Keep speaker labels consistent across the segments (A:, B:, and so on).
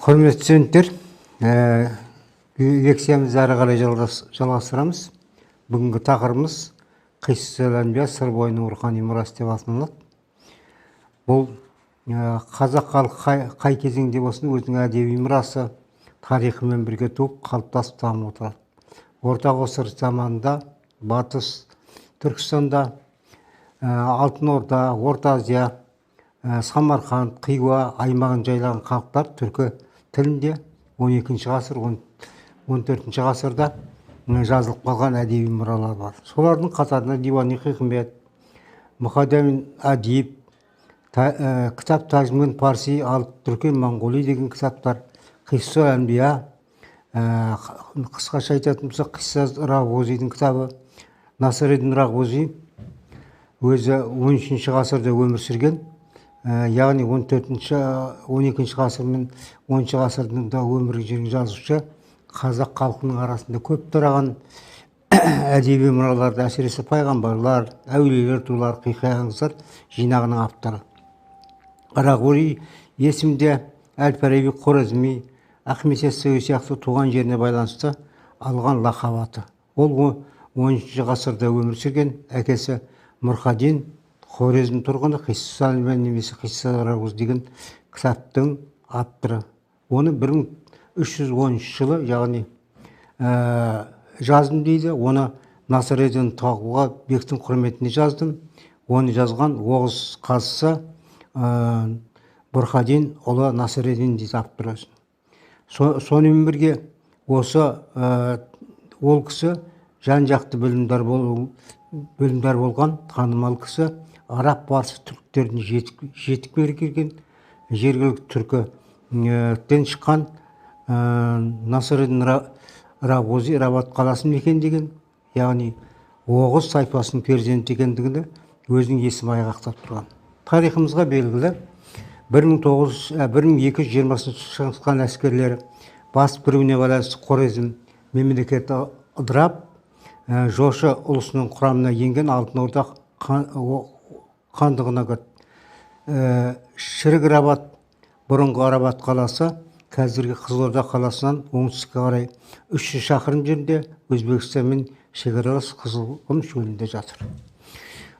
A: Құрметті студенттер, лекциямызды әрі қарай жалғастырамыз. Бүгінгі тақырыбымыз Қисса-әл-Әнбия сыр бойының рухани мұрасы деп аталады. Бұл қазақ халқы қай кезеңде болсын өзінің әдеби мұрасы тарихымен бірге туып қалыптасып дамып отырады. Орта ғасыр заманында Батыс Түркістанда, Алтын Орда, Орта Азия, Самарқанд, Қиуа аймағын жайлаған халықтар түркі тілінде 12-ші ғасыр, 14-ші ғасырда жазылып қалған әдеби мұралар бар. Солардың қатарында Диван-ы Хикмет, Мұқаддам Адиб, кітап Тажмин Парси, ал Түркен Монғоли деген кітаптар, Қисса-әл-Әнбия, қысқаша айтатын болсақ Қисса-Рағузидің кітабы. Насыр-эд-Дин Рағузи өзі 13-ші ғасырда өмір сүрген, яғни 12-ші ғасыр мен 10-ші ғасырда өмір сүрген жазушы. Қазақ халқының арасында көп тараған әдеби мұраларды, әсіресе пайғамбарлар, әулиелер туралы хикаялар жинағының авторы. Рағузи есімде Әл-Фараби, Хорезми, Ахмет Яссауи сияқты туған жеріне байланысты алған лақап аты. Ол 13-ші ғасырда өмір сүрген, әкесі Мұрқадин Хорезм тұрғыны, Қисса-әл-Әнбия немесе Қисса-Рағуз деген кітаптың авторы. Оны 1310 жылы, яғни жаздым дейді. Оны Насыр-эд-Дин Тағуға бектің құрметіне жаздым. Оны жазған Оғыз қазысы Бұрқадин ұлы Насыр-эд-Дин дейді авторы. Сонымен бірге осы ол кісі жан-жақты білімдар болған танымал кісі. Араб, парсы, түріктердің жетік меңгерген, жергілікті түркіден шыққан Насыр-эд-Дин Рағузи Рабат қаласын мекендеген, яғни Оғыз тайпасының перзенті екендігіне өзінің есімі айғақтап тұрған. Тарихымызға белгілі 1220 шыңғысхан әскерлері басып кіруіне байланысты Хорезм мемлекеті ыдырап, жошы ұлысының құрамына енген Алтын Орда хандығына кірді. Шірік Рабат, бұрынғы Рабат қаласы, қазіргі Қызылорда қаласынан оңтүстікке қарай 300 шақырым жерде Өзбекстанмен шекаралас Қызылқұм шөлінде жатыр.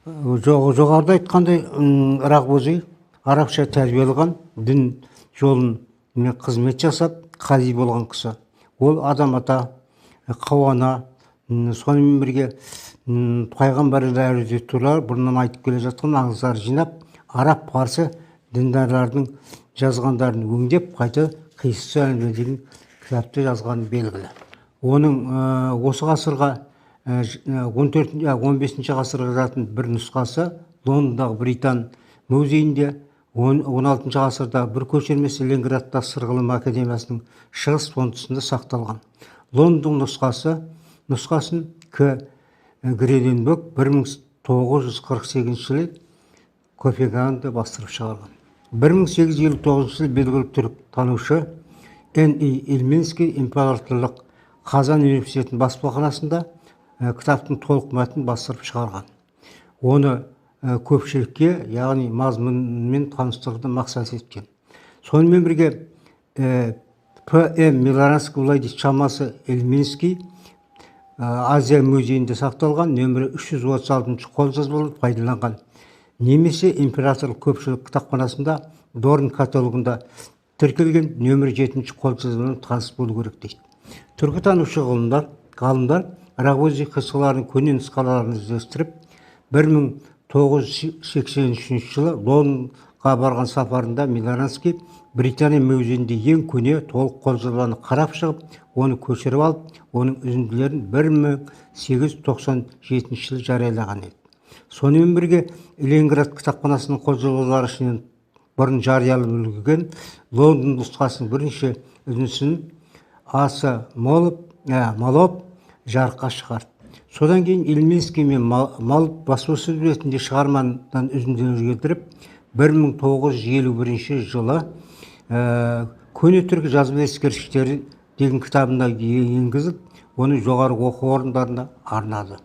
A: Жоғарыда айтқандай, Рағузи арабша тәрбиелеген, дін жолын қызмет жасап, қази болған кісі. Ол адам ата, қауана, сонымен бірге пайғамбарлар туралы бұрыннан айтып келе жатқан аңыздар жинап, араб, парсы діндарлардың жазғандарын өңдеп, қайта Қисса-әл-Әнбия деген кітапты жазғаны белгілі. Оның осы ғасырға 15-ші ғасырға жататын бір нұсқасы Лондондағы Британ музейінде, 16-ші ғасырда бір көшірмесі Ленинградта Сырғылым академиясының шығыс фондысында сақталған. Лондон нұсқасын К. Греденбек 1948 жылы Копенгагенде бастырып шығарған. 1859 жылы белгілі түрік танушы Н.И. Ильминский императорлық Қазан университетінің баспаханасында кітаптың толық мәтінін бастырып шығарған. Оны көпшілікке, яғни мазмұнымен таныстыруды мақсат еткен. Сонымен бірге П.М. Милоранский былай дейді, шамасы Ильминский Азия музейінде сақталған нөмірі 336 қолжазбалар пайдаланған. Немесе императорлық көпшілік кітапханасында Дорн каталогында тіркелген нөмірі 7 қолжазбалармен таныс болу керек дейді. Түркітанушы ғалымдар Рағузи қиссаларының көне нұсқаларын іздестіріп, 1983 жылы Лондонға барған сапарында Милоранский Британия музейінде ең көне толық қолжазбаны қарап шығып, оны көшіріп алып, оның үзінділерін 1897 жылы жариялаған еді. Сонымен бірге Ленинград кітапханасының қолжазбалары ішінен бұрын жариялап үлгерген Лондон нұсқасының бірінші үзіндісін Асы Малоп жарыққа шығарды. Содан кейін Ильминский мен Малоп баспасөз ретінде шығармадан үзінділер келтіріп, 1951 жылы көне түркі жазба ескерткіштері деген кітабына енгізіп, оны жоғары оқу орындарына арнады.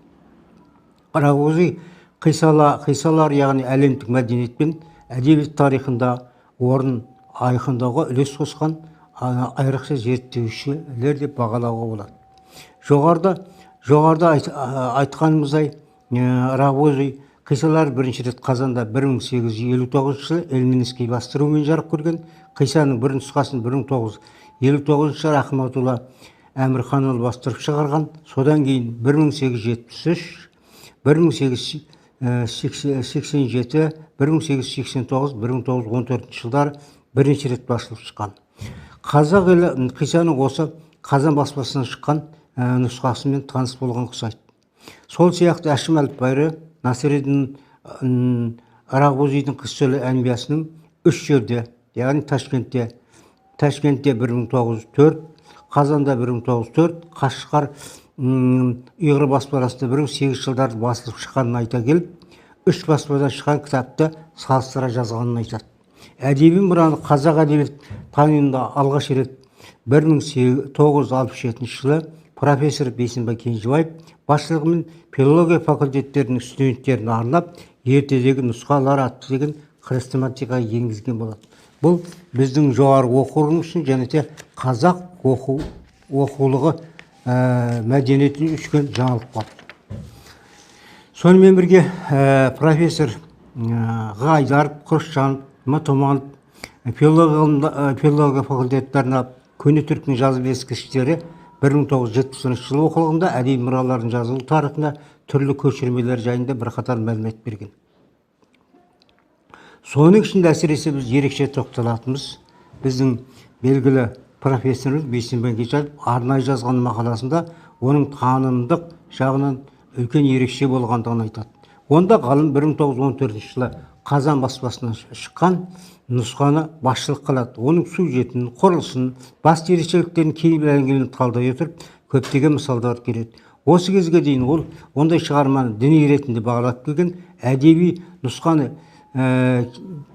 A: Рағузи қиссалар, яғни әлемдік мәдениет пен әдебиет тарихында орын айқындауға үлес қосқан айрықша зерттеушілер деп бағалауға болады. Жоғарыда айтқанымыздай, Рогвозий қиссалар бірінші рет Қазанда 1859 жылы Эльминский бастыруымен жарық көрген. Қиссаның бір нұсқасын 1959 жылы Рахматулла Әмірханұлы бастырып шығарған. Содан кейін 1873, 1887, 1889, 1914 жылдары бірінші рет басылып шыққан. Қазақ елі қиссаның осы Қазан баспасынан шыққан нұсқасымен таныс болған ұқсайды. Сол сияқты Әшім әліпбайы Насиреддин Рогвозийдің қиссалы әңгімесінің үш жерде, яғни Ташкентте 1904, Қазанда 1904, Қашқар ұйғыр баспасында 1800 жылдары басылып шыққанын айта келіп, үш баспадан шыққан кітапты салыстыра жазғанын айтады. Әдеби мұраны қазақ әдебиет тануында алғаш рет 1967 жылы профессор Бейсенбай Кенжебаев басшылығымен филология факультеттерінің студенттеріне арнап ертедегі нұсқалар атты деген хрестоматикаға енгізген болады. Бұл біздің жоғары оқу орны үшін және де қазақ оқулығы мәдениетіне үлкен жаңалық бар. Сонымен бірге профессор Ғайдаров, Құршанов, Томанов филология факультеттеріне көне түріктің жазып ескерткіштері 1970 жылы оқулығында әдеби мұралардың жазылу тарихында түрлі көшірмелер жайында бірқатар мәлімет берген. Соның ішінде әсіресе біз ерекше тоқталатынымыз біздің белгілі профессорымыз Бейсенбай Кенжебаев арнайы жазған мақаласында оның танымдық жағынан үлкен ерекше болғандығын айтады. Онда ғалым 1914 жылы Қазан баспасынан шыққан нұсқаны басшылық қылады. Оның сюжетін, құрылысын, басты ерекшеліктерін кейбір әңгімелерін талдай отырып, көптеген мысалдар келеді. Осы кезге дейін ол ондай шығарманы діни ретінде бағалап келген, әдеби нұсқаны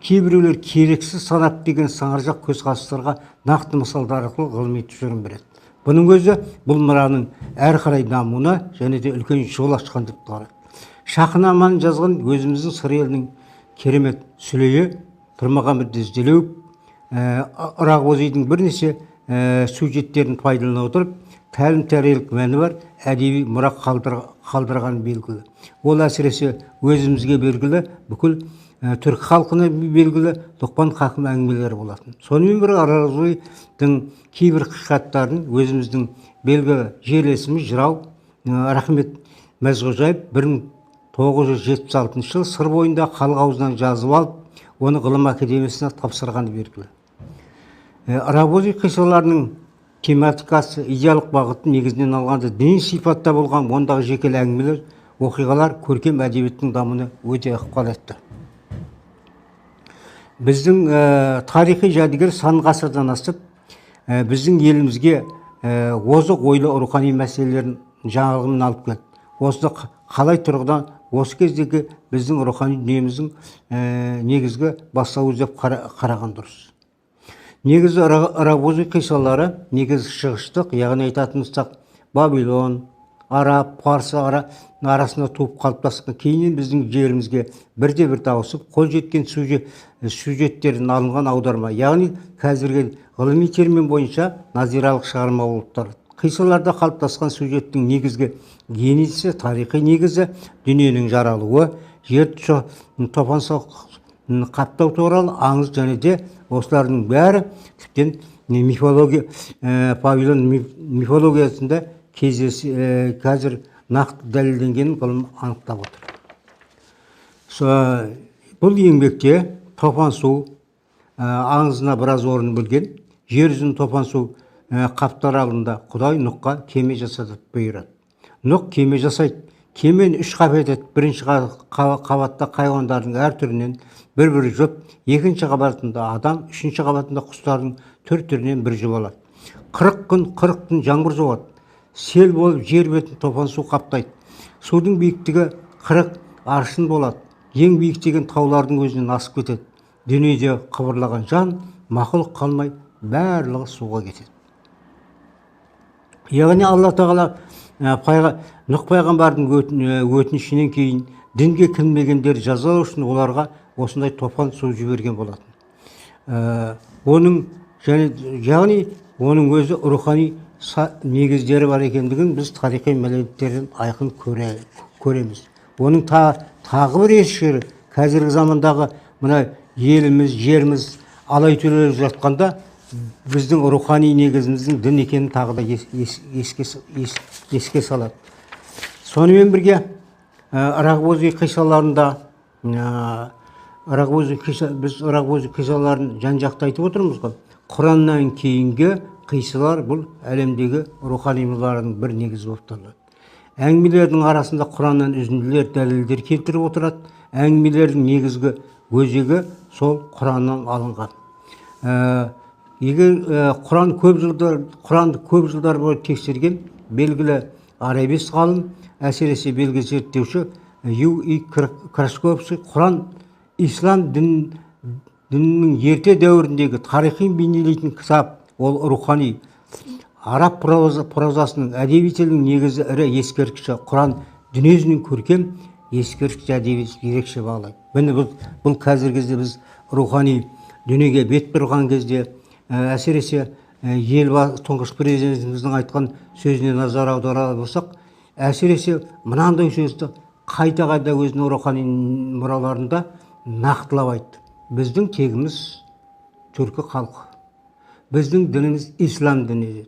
A: кейбіреулер керексіз санап деген саңыржақ көзқарастарға нақты мысалдар арқылы ғылыми тұжырым береді. Бұның өзі бұл мұраның әрі қарай дамуына және де үлкен жол ашқан деп қарайды. Шахнаманы жазған өзіміздің сыр елінің керемет сүлейі Тұрмағамбет Ізделеуов Рогвозийдің бірнеше сюжеттерін пайдалана отырып, тәлім-тәрбиелік мәні бар әдеби мұра қалдырған белгілі. Ол әсіресе өзімізге белгілі, бүкіл түрік халқына белгілі Лұқпан Хакім әңгімелері болатын. Сонымен бірге Рогвозийдің кейбір хикаяттарын өзіміздің белгілі жерлесіміз жырау Рахмет Мәзғожаев 1976 жылы сыр бойында халық аузынан жазып алып, оны ғылым академиясына тапсырғаны белгілі. Рогвозий қиссаларының тематикасы идеялық бағыты негізінен алғанда діни сипатта болған ондағы жекелі әңгімелер, оқиғалар көркем әдебиеттің дамуына өте ықпал етті. Біздің тарихи жәдігер сан ғасырдан асып, біздің елімізге озық ойлы рухани мәселелерін жаңалығымен алып келді. Осыны қалай тұрғыдан осы кездегі біздің рухани дүниеміздің негізгі бастауы деп қараған дұрыс. Негізі Рогвозий қиссалары негізі шығыштық, яғни айтатынымызда Бабилон, араб, парсы арасында туып қалыптасқан, кейіннен біздің жерімізге бірде-бір ауысып, қол жеткен сюжеттерден алынған аударма, яғни қазіргі ғылыми термин бойынша назиралық шығарма болып тұрады. Қиссаларда қалыптасқан сюжеттің негізгі генезисі, тарихи негізі, дүниенің жаралуы, жер топан-су қаптау туралы аңыз және де осылардың бәрі тіптен Павилон мифологиясында қазір нақты дәлелденгенін ғылым анықтап отыр. Бұл еңбекте топан-су аңызына біраз орын бөлген. Жер жүзін топан-су қаптаралында Құдай Нұхқа кеме жасатып бұйырады. Нұх кеме жасайды. Кемені үш қап етеді. Бірінші қабатта хайуандардың әр түрінен бір жұп, екінші қабатында адам, үшінші қабатында құстардың түр-түрінен бір жұп алады. 40 күн жаңбыр жауады. Сел болып жер бетін топан су қаптайды. Судың биіктігі 40 аршын болады. Ең биік деген таулардың өзінен асып кетеді. Дүниеде қыбырлаған жан, мақұлық қалмай, барлығы суға кетеді. Яғни Алла Тағала Нұх пайғамбардың өтінішінен кейін дінге кірмегендер жазалау үшін оларға осындай топан су жіберген болатын. Оның және яғни оның өзі рухани негіздері бар екендігін біз тарихи мәліметтерден айқын көреміз. Оның тағы бір ерекшелігі қазіргі замандағы мына еліміз, жеріміз алай түлеп жатқанда біздің рухани негізіміздің дін екенін тағы да еске салады. Сонымен бірге Рағбози қиссаларында біз Рағбози қиссаларын жан-жақты айтып отырмыз ғой. Құраннан кейінгі қиссалар бұл әлемдегі рухани мұралардың бір негізі болып табылады. Әңгімелердің арасында Құраннан үзінділер, дәлелдер келтіріп отырады. Әңгімелердің негізгі өзегі сол Құраннан алынған. Егер Құранды көп жылдар бойы тексерген белгілі арабист ғалым, әсіресе белгілі зерттеуші Ю.И. Красковский Құран ислам дінінің ерте дәуіріндегі тарихи бейнелейтін кітап, ол рухани араб прозасының әдеби тілінің негізі ірі ескерткіші. Құран дүниежүзінің көркем ескерткіш әдеби ерекше бағалайды. Міне бұл қазіргі кезде біз рухани дүниеге бет бұрған кезде, әсіресе елбасы тұңғыш президентіміздің айтқан сөзіне назар аудара болсақ, әсіресе мынандай сөзді қайта-қайта өзінің рухани мұраларында нақтылап айтты. Біздің тегіміз түркі халқы, біздің дініміз ислам діні.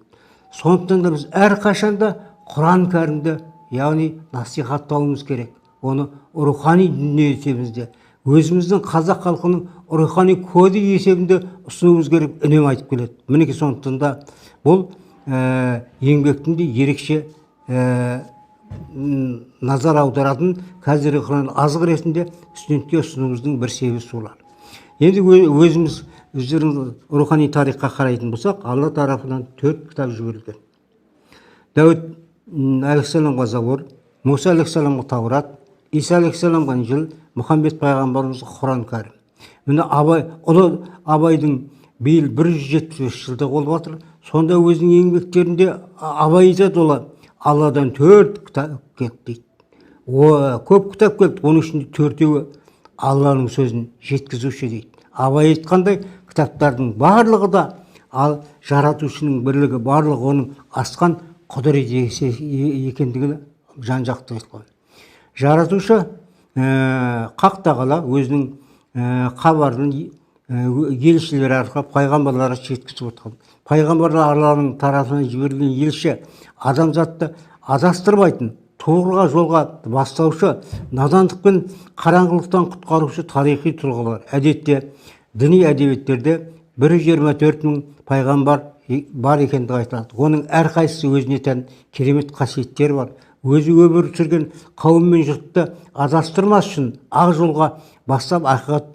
A: Сондықтан да біз әрқашанда Құран кәрімді, яғни насихаттауымыз керек. Оны рухани дүние есебінде, өзіміздің қазақ халқының рухани коды есебінде ұсынуымыз керек, үнемі айтып келеді. Мінекей сондықтан да бұл еңбектің де ерекше назар аударатын қазіргі Құран азық ретінде студентке ұсынуымыздың бір себебі солар. Енді өздеріңіз рухани тарихқа қарайтын болсақ, Алла тарапынан 4 кітап жіберілген. Дәуд алейхиссаламға Забур, Муса алейхиссаламға Таурат, Иса алейхиссаламға Инжил, Мұхаммед пайғамбарымызға Құран кәрім. Міне ұлы Абайдың биыл 175 жылдығы болып жатыр. Сонда өзінің еңбектерінде Абай айтады, олар Алладан 4 кітап келді дейді. Көп кітап келді, оның ішінде 4-еуі Алланың сөзін жеткізуші дейді. Абай айтқандай, кітаптардың барлығы да жаратушының бірлігі, барлығы оның асқан құдірет екендігін жан-жақты айтқан. Жаратушы Хақ тағала өзінің хабарын елшілер арқылы пайғамбарларға жеткізіп отқан. Пайғамбарлар Алланың тарапынан жіберілген елші адамзатты адастырмайтын, туғырға жолға бастаушы, надандық пен қараңғылықтан құтқарушы тарихи тұлғалар. Әдетте діни әдебиеттерде 124 мың пайғамбар бар екендігі айтылады. Оның әрқайсысы өзіне тән керемет қасиеттері бар. Өзі өмір сүрген қауым мен жұртты адастырмас үшін ақ жолға бастап ақиқат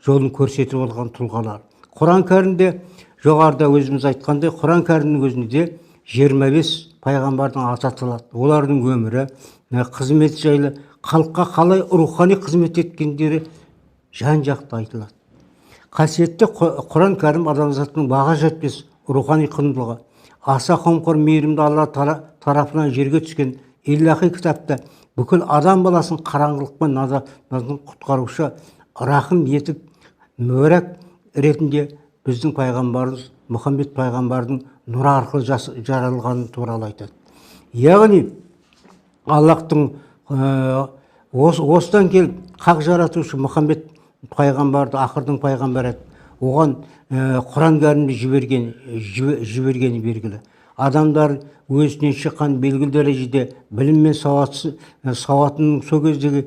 A: жолын көрсетіп алған тұлғалар. Құран кәрімде жоғарыда өзіміз айтқандай, Құран кәрімнің өзінде 25 пайғамбардың аты аталады. Олардың өмірі, қызмет жайлы, халыққа қалай рухани қызмет еткендері жан-жақты айтылады. Қасиетті Құран кәрім адамзаттың баға жетпес рухани құндылығы. Аса қомқор мейірімді Алла тарапынан жерге түскен илахи кітапта бүкіл адам баласын қараңғылық пен наздан құтқарушы, рахым етіп мөрәк ретінде біздің пайғамбарымыз Мұхаммед пайғамбардың нұры арқылы жаралғаны туралы айтады. Яғни Аллахтың осыдан келіп хақ жаратушы Мұхаммед пайғамбарды ақырдың пайғамбары, оған Құран кәрімді жібергені белгілі. Адамдар өзінен шыққан белгілі дәрежеде білім мен сауатының сол кездегі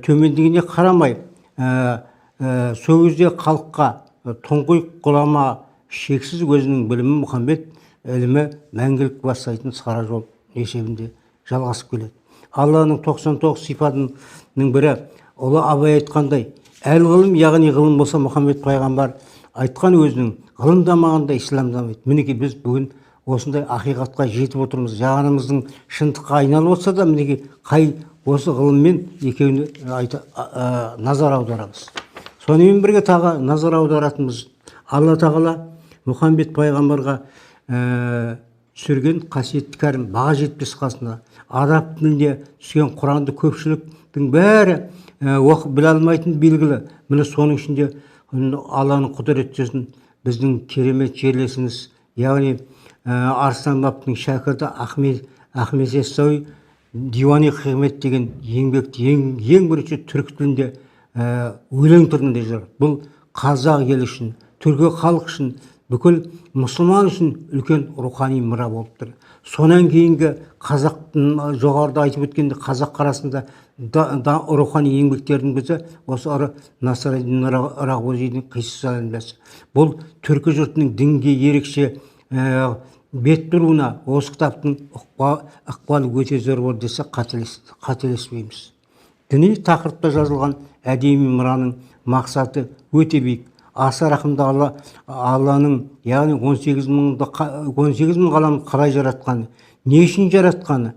A: төмендігіне қарамай, сол кезде халыққа тұңғиық ғұлама шексіз өзінің білімі Мұхаммед ілімі мәңгілік бастайтын сара жол есебінде жалғасып келеді. Алланың 99 сипатының бірі ұлы Абай айтқандай, әл ғылым, яғни ғылым болса Мұхаммед пайғамбар айтқан өзінің ғылым дамағанда ислам дамайды. Мінекей біз бүгін осындай ақиқатқа жетіп отырмыз. Жағанымыздың шындыққа айналып отырса да, мінекей қай осы ғылыммен екеуіне назар аударамыз. Сонымен бірге тағы назар аударатынымыз, Алла тағала Мұхаммед пайғамбарға түсірген қасиетті кәрім баға жетпес қасына. Араб тілінде түскен Құранды көпшіліктің бәрі оқып біле алмайтын белгілі. Міне соның ішінде Алланың құдіреттерін біздің керемет жерлесіміз, яғни Арыстан бабтың шәкірті Ахмет Яссауи Дивани Хикмет деген еңбекті ең бірінші түркі тілінде өлең түрінде жазды. Бұл қазақ елі үшін, түркі халық үшін, бүкіл мұсылман үшін үлкен рухани мұра болып тұр. Сонан кейінгі қазақтың, жоғарыда айтып өткенде, қазақ арасында рухани еңбектердің бірі осы Насыреддин Рағбозидің Қисса әңгімесі. Бұл түркі жұртының дінге ерекше бет бұруына осы кітаптың ықпалы өте зор болды десе қателеспейміз. Діни тақырыпта жазылған әдеби мұраның мақсаты өте биік. Аса рахымды Алланың, яғни 18 мың ғаламды қалай жаратқаны, не үшін жаратқаны,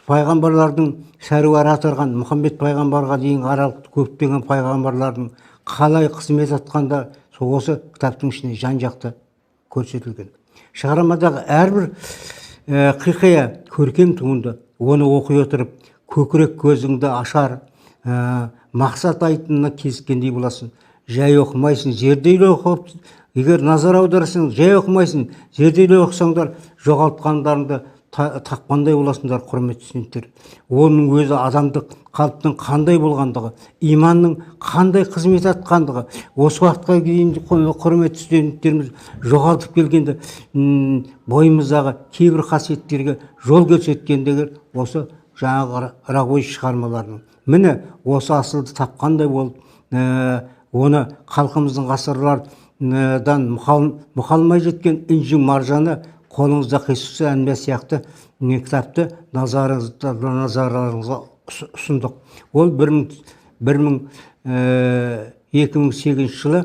A: пайғамбарлардың шаруары атырған Мұхаммед пайғамбарға дейін аралықты көптеген пайғамбарлардың қалай қызмет атқанда осы кітаптың ішінде жан-жақты көрсетілген. Шығармадағы әрбір хикая көркем туынды, оны оқи отырып көкірек көзіңді ашар, мақсат айтынына кезіккендей боласың. Жай оқымайсың, зерделей оқып, егер назар аударсаң, жай оқымайсың, зерделей оқысаңдар, жоғалтқандарыңды тапқандай боласыңдар, құрметті студенттер. Оның өзі адамдық қалыптың қандай болғандығы, иманның қандай қызмет атқандығы, осы уақытқа дейін құрметті студенттеріміз жоғалтып келгенде бойымыздағы кейбір қасиеттерге жол көрсеткендегі осы жаңағы Рағбози шығармаларының. Міне осы асылды тапқандай болып, оны халқымыздың ғасырлардан мұқалмай жеткен інжу маржаны қолыңызда Қисса әңгімесі сияқты кітапты назарларыңызға ұсындық. Ол 2008 жылы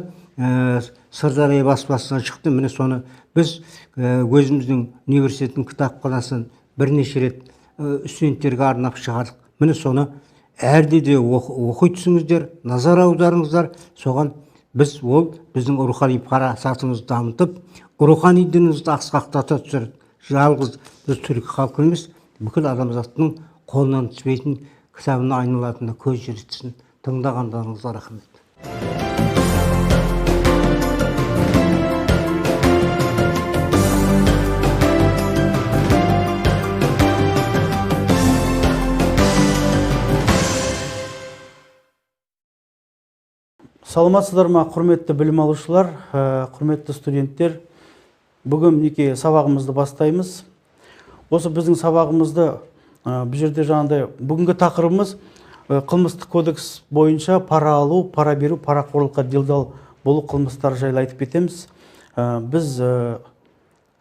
A: Сырдария баспасынан шықты. Міне соны біз өзіміздің университеттің кітапханасын бірнеше рет студенттерге арнап шығардық. Міне соны әрде де оқи түсіңіздер, назар аударыңыздар. Соған біздің рухани парасатымызды дамытып, рухани дінімізді асқақтата түсіреді. Жалғыз біз түркі халқы емес, бүкіл адамзаттың қолынан түспейтін кітабына айналатынына көз жеткізсін. Тыңдағандарыңызға рахмет.
B: Саламатсыздар ма, құрметті білім алушылар, құрметті студенттер. Бүгін неке сабағымызды бастаймыз. Осы біздің сабағымызды бұл жерде жаңағыдай бүгінгі тақырыбымыз қылмыстық кодекс бойынша пара алу, пара беру, парақорлыққа делдал болу қылмыстары жайлы айтып кетеміз. Біз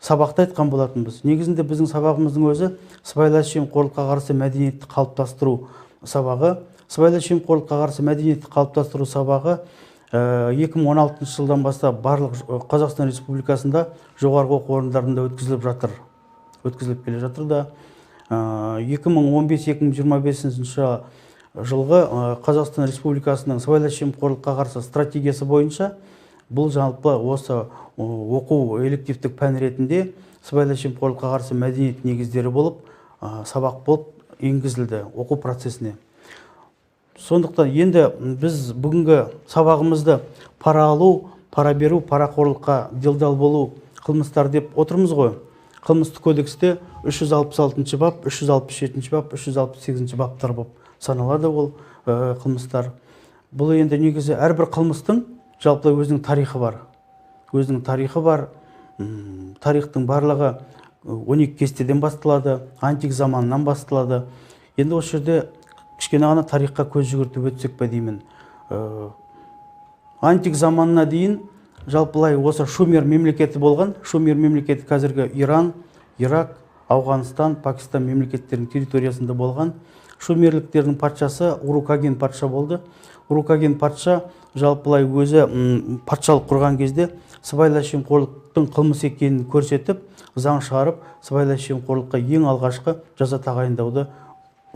B: сабақта айтқан болатынбыз. Негізінде біздің сабағымыздың өзі сыбайлас жемқорлыққа қарсы мәдениетті қалыптастыру сабағы. Сыбайлас жемқорлыққа қарсы мәдениетті қалыптастыру сабағы 2016 жылдан бастап барлық Қазақстан Республикасында жоғарғы оқу орындарында өткізіліп келе жатыр да. 2015-2025 жылғы Қазақстан Республикасының сыбайлас жемқорлыққа қарсы стратегиясы бойынша бұл жалпы осы оқу элективтік пән ретінде сыбайлас жемқорлыққа қарсы мәдениет негіздері болып сабақ болып енгізілді оқу процесіне. Сондықтан енді біз бүгінгі сабағымызды пара алу, пара беру, парақорлыққа делдал болу қылмыстар деп отырмыз ғой. Қылмыстық кодексте 366 бап, 367 бап, 368 баптар болып саналады ол қылмыстар. Бұл енді негізі әрбір қылмыстың жалпы өзінің тарихы бар. Өзінің тарихы бар. Тарихтың барлығы 12 кестеден басталады, антик заманынан басталады. Енді осы жерде кішкене ғана тарихқа көз жүгіртіп өтсек пе деймін. Антик заманына дейін жалпылай осы Шумер мемлекеті болған. Шумер мемлекеті қазіргі Иран, Ирак, Ауғанстан, Пакистан мемлекеттерінің территориясында болған. Шумерліктердің патшасы Урукаген патша болды. Урукаген патша жалпылай өзі патшалық құрған кезде сыбайлас жемқорлықтың қылмыс екенін көрсетіп, заң шығарып, сыбайлас жемқорлыққа ең алғашқы жаза тағайындауды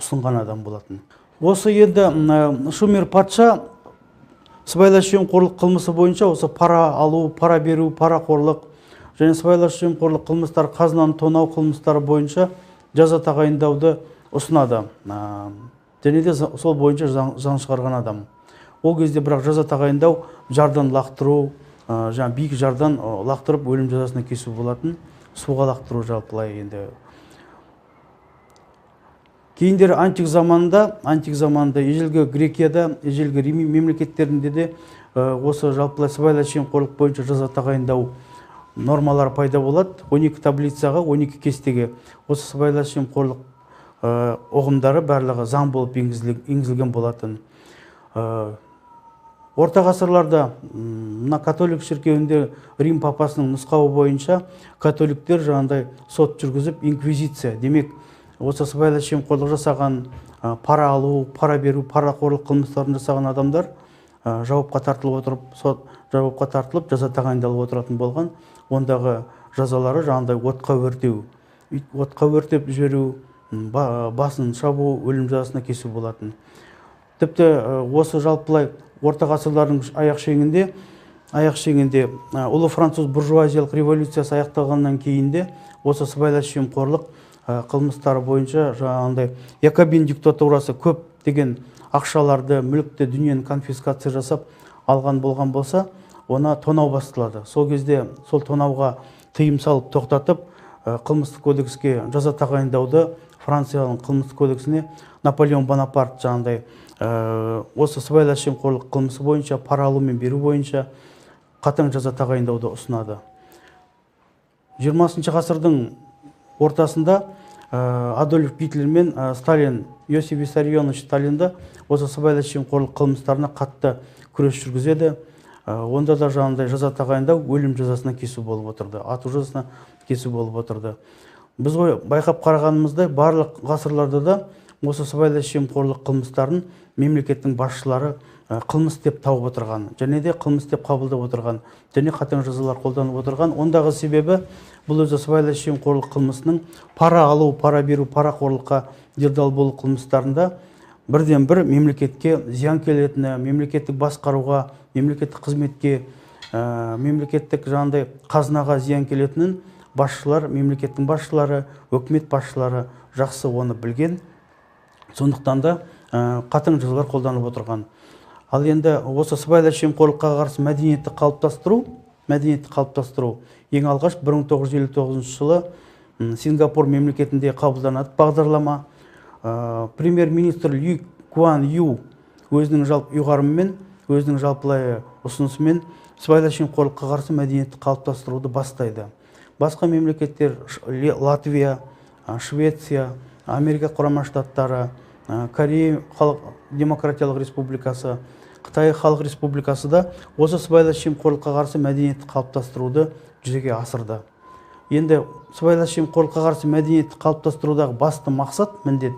B: ұсынған адам болатын. Осы енді Шумер патша сыбайлас жемқорлық қылмысы бойынша осы пара алу, пара беру, парақорлық және сыбайлас жемқорлық қылмыстар, қазынаны тонау қылмыстары бойынша жаза тағайындауды ұсынады. Және де сол бойынша заң шығарған адам. Ол кезде бірақ жаза тағайындау жардан лақтыру, жаңа биік жардан лақтырып өлім жазасына кесу болатын. Суға лақтыру жалпылай енді. Кейіндері антик заманында ежелгі Грекияда, ежелгі Рим мемлекеттерінде де осы жалпылай сыбайлас жемқорлық бойынша жаза тағайындау нормалар пайда болады. 12 таблицаға, 12 кестеге осы сыбайлас жемқорлық ұғымдары барлығы заң болып енгізілген болатын. Орта ғасырларда католик шіркеуінде Рим папасының нұсқауы бойынша католиктер жаңағыдай сот жүргізіп, инквизиция, демек осы сыбайлас жемқорлық жасаған, пара алу, пара беру, парақорлық қылмыстарын жасаған адамдар жауапқа тартылып, жаза тағайындалып отыратын болған. Ондағы жазалары жаңағыдай отқа өртеп жіберу, басын шабу, өлім жазасына кесу болатын. Тіпті осы жалпылай орта ғасырлардың аяқ шегінде ұлы француз буржуазиялық революциясы аяқталғаннан кейінде осы сыбайлас жемқорлық қылмыстары бойынша жаңағындай якобин диктатурасы көп деген ақшаларды, мүлікті, дүниені конфискация жасап алған болған болса, ona тонау басталады. Сол кезде сол тонауға тыйым салып тоқтатып, қылмыстық кодекске жаза тағайындауды Францияның қылмыстық кодексіне Наполеон Бонапарт жаңағыдай осы сыбайлас жемқорлық қылмысы бойынша, пара алу мен беру бойынша қатаң жаза тағайындауды ұсынады. 20 ғасырдың ортасында Адольф Гитлер мен Сталин, Иосиф Виссарионович Сталинді осы сыбайлас жемқорлық қылмыстарына қатты күрес жүргізеді. Онда да жаңағыдай жаза тағайындау өлім жазасына кесу болып отырды, ату жазасына кесу болып отырды. Біз байқап қарағанымыздай барлық ғасырларда да осы сыбайлас жемқорлық қылмыстарын мемлекеттің басшылары қылмыс деп тауып отырған, және де қылмыс деп қабылдап отырған, және қатаң жазалар қолданып отырған. Ондағы себебі бұл өзі сыбайлас жемқорлық қылмысының пара алу, пара беру, парақорлыққа делдал болу қылмыстарында бірден бір мемлекетке зиян келетіні, мемлекеттік басқаруға, мемлекеттік қызметке, мемлекеттік жаңағыдай қазынаға зиян келетінін басшылар, мемлекеттің басшылары, өкімет басшылары жақсы оны білген. Сондықтан да қатаң жазалар қолданып отырған. Ал енді осы сыбайлас жемқорлыққа қарсы мәдениетті қалыптастыру ең алғаш 1959 жылы Сингапур мемлекетінде қабылданады бағдарлама. Премьер-министр Ли Куан Ю өзінің ұйғарымымен, өзінің жалпылай ұсынысымен сыбайлас жемқорлыққа қарсы мәдениетті қалыптастыруды бастайды. Басқа мемлекеттер Латвия, Швеция, Америка Құрама Штаттары, Корея Халық Демократиялық Республикасы, Қытай Халық Республикасы да осы сыбайлас жемқорлыққа қарсы мәдениетті қалыптастыруды жүзеге асырды. Енді сыбайлас жемқорлыққа қарсы мәдениетті қалыптастырудағы басты мақсат, міндет,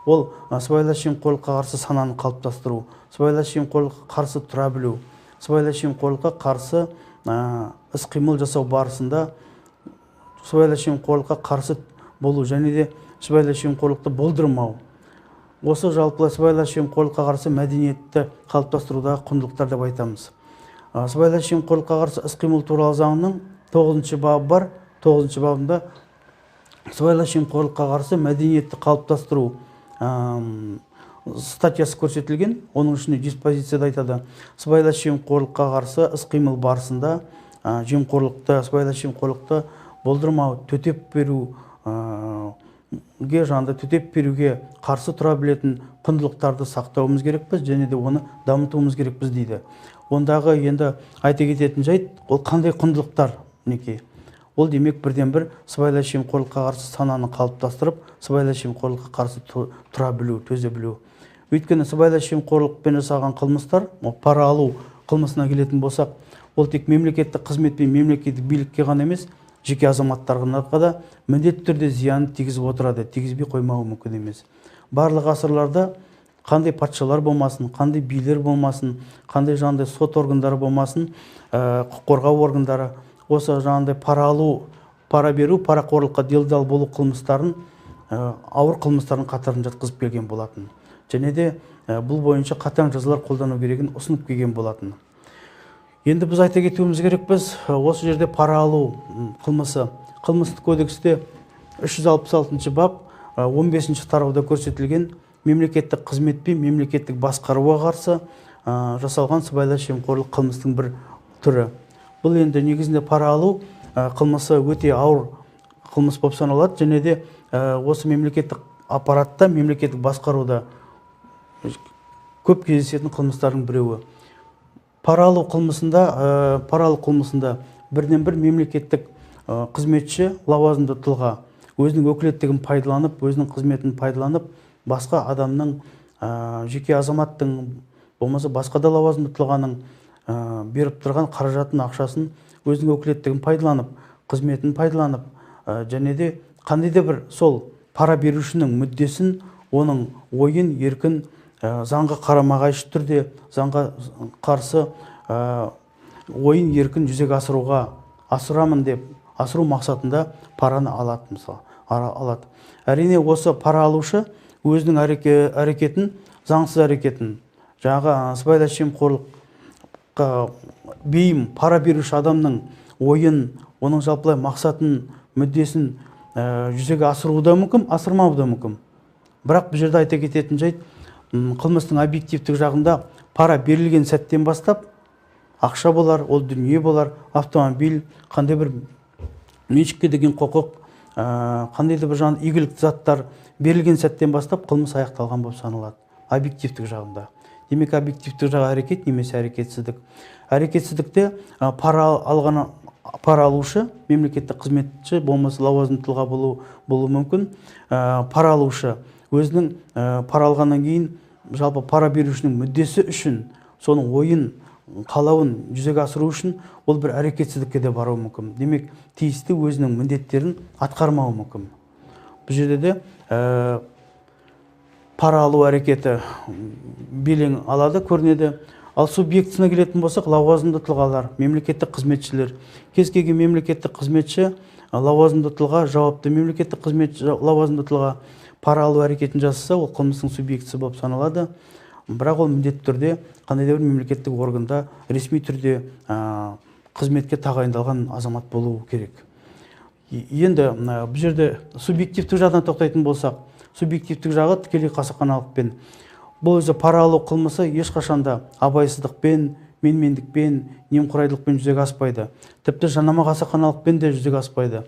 B: ол сыбайлас жемқорлыққа қарсы сананы қалыптастыру, сыбайлас жемқорлыққа қарсы тұра білу, сыбайлас жемқорлыққа қарсы іс-қимыл жасау барысында сыбайлас жемқорлыққа қарсы болу, және де сыбайлас жемқорлықты болдырмау. Осы жалпылай сыбайлас жемқорлыққа қарсы мәдениетті қалыптастырудағы құндылықтар деп айтамыз. Сыбайлас жемқорлыққа қарсы іс-қимыл туралы заңның 9-шы бабы бар. 9-шы бабында сыбайлас жемқорлыққа қарсы мәдениетті қалыптастыру статьясы көрсетілген. Оның ішінде диспозицияда айтады: сыбайлас жемқорлыққа қарсы іс-қимыл барысында сыбайлас жемқорлықты болдырмау, төтеп беруге қарсы тұра білетін құндылықтарды сақтауымыз керекпіз, және де оны дамытуымыз керекпіз дейді. Ондағы енді айта кететін жайт, ол қандай құндылықтар мінекей? Ол демек бірден бір сыбайлас жемқорлыққа қарсы сананы қалыптастырып, сыбайлас жемқорлыққа қарсы тұра білу, төзе білу. Өйткені сыбайлас жемқорлықпен жасаған қылмыстар, пара алу қылмысына келетін болсақ, ол тек мемлекеттік қызмет пен мемлекеттік билікке ғана емес, жеке азаматтарға да міндетті түрде зиян тигізіп отырады, тигізбей қоймауы мүмкін емес. Барлық ғасырларда қандай патшалар болмасын, қандай билер болмасын, қандай жаңағыдай сот органдары болмасын, құқық қорғау органдары осы жаңағыдай пара алу, пара беру, парақорлыққа делдал болу қылмыстарын, ауыр қылмыстардың қатарына жатқызып келген болатын. Және де бұл бойынша қатаң жазалар қолдану керегін ұсынып келген болатын. Енді біз айта кетуіміз керекпіз, осы жерде пара алу қылмысы қылмыстық кодексте 366 бап 15-ші тарауда көрсетілген мемлекеттік қызмет пен мемлекеттік басқаруға қарсы жасалған сыбайлас жемқорлық қылмыстың бір түрі. Бұл енді негізінде пара алу қылмысы өте ауыр қылмыс болып саналады, және де осы мемлекеттік аппаратта, мемлекеттік басқаруда көп кездесетін қылмыстардың біреуі. Пара алу қылмысында бірден бір мемлекеттік қызметші, лауазымды тұлға өзінің өкілеттігін пайдаланып, өзінің қызметін пайдаланып, басқа адамның, жеке азаматтың, болмаса басқа да лауазымды тұлғаның беріп тұрған қаражатын, ақшасын өзінің өкілеттігін пайдаланып, қызметін пайдаланып, және де қандай да бір сол пара берушінің мүддесін, оның ойын, еркін, заңға қарама-қайшы түрде, заңға қарсы ойын еркін жүзеге асырамын деп асыру мақсатында параны алады, мысалы, алады. Әрине осы пара алушы өзінің әрекетін, заңсыз әрекетін, жаңағы сыбайлас жемқорлыққа бейім пара беруші адамның ойын, оның жалпылай мақсатын, мүддесін жүзеге асыруы да мүмкін, асырмауы да мүмкін. Бірақ бұл жерде айта кететін жайт, қылмыстың объективтік жағында пара берілген сәттен бастап ақша болар, ол дүние болар, автомобиль, қандай бір меншікке деген құқық, қандай да бір жаңа игілікті заттар берілген сәттен бастап қылмыс аяқталған болып саналады объективтік жағында. Демек, объективтік жағы әрекет немесе әрекетсіздік. Әрекетсіздікте пара алушы, мемлекеттік қызметші, болмаса лауазымды тұлға болуы мүмкін. Пара алушы өзінің пара алғаннан кейін жалпы пара берушінің мүддесі үшін, соның ойын, қалауын жүзеге асыру үшін ол бір әрекетсіздікке де баруы мүмкін. Демек, тиісті өзінің міндеттерін атқармауы мүмкін. Бұл жерде де пара алу әрекеті белең алады, көрінеді. Ал субъектісіне келетін болсақ, лауазымды тұлғалар, мемлекеттік қызметшілер. Кез келген мемлекеттік қызметші, лауазымды тұлға, жауапты мемлекеттік қызметші, лауазымды тұлға пара алу әрекетін жасаса, ол қылмыстың субъектісі болып саналады. Бірақ ол міндетті түрде қандай да бір мемлекеттік органда ресми түрде қызметке тағайындалған азамат болуы керек. Енді бұл жерде субъективтік жағынан тоқтайтын болсақ, субъективтік жағы тікелей қасақаналықпен. Бұл өзі пара алу қылмысы ешқашанда абайсыздықпен, менмендікпен, немқұрайдылықпен жүзеге аспайды. Тіпті жанама қасақаналықпен де жүзеге аспайды.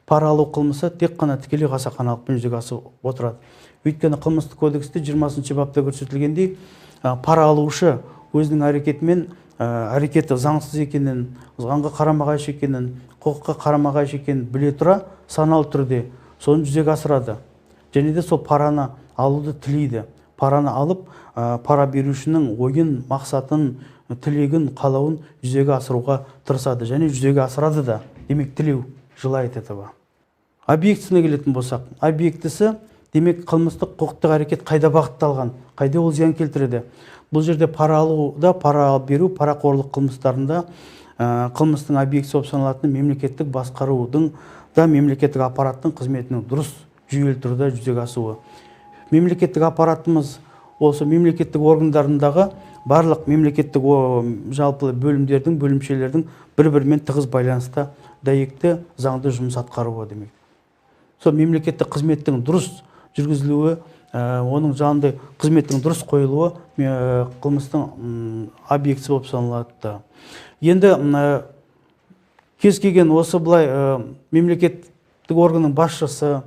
B: Пара алу қылмысы тек қана тікелей қасақаналықпен жүзеге асып отырады. Өйткені қылмыстық кодексте 20-шы бапта көрсетілгендей, пара алушы өзінің әрекеті заңсыз екенін, заңға қарама-қайшы екенін, құқыққа қарама-қайшы екенін біле тұра, саналы түрде соны жүзеге асырады. Және де сол параны алуды тілейді. Параны алып, пара берушінің ойын, мақсатын, тілегін, қалауын жүзеге асыруға тырысады. Және жүзеге асырады да. Демек, тілеу, желает этого. Объектісіне келетін болсақ, объектісі демек қылмыстық құқықтық әрекет қайда бағытталған, қайда ол зиян келтіреді. Бұл жерде пара алуда, пара беру, парақорлық қылмыстарында қылмыстың объектісі болып саналатын мемлекеттік басқарудың да мемлекеттік аппараттың қызметінің дұрыс жүйелі түрде жүзеге асуы. Мемлекеттік аппаратымыз осы мемлекеттік органдарындағы барлық мемлекеттік жалпы бөлімдердің, бөлімшелердің бір-бірімен тығыз байланыста дәйекті заңды жұмыс атқаруы демек. Сол мемлекеттік қызметтің дұрыс жүргізілуі, оның жанында қызметтің дұрыс қойылуы қылмыстың объектісі болып саналады. Енді кез келген осы былай мемлекеттік органның басшысы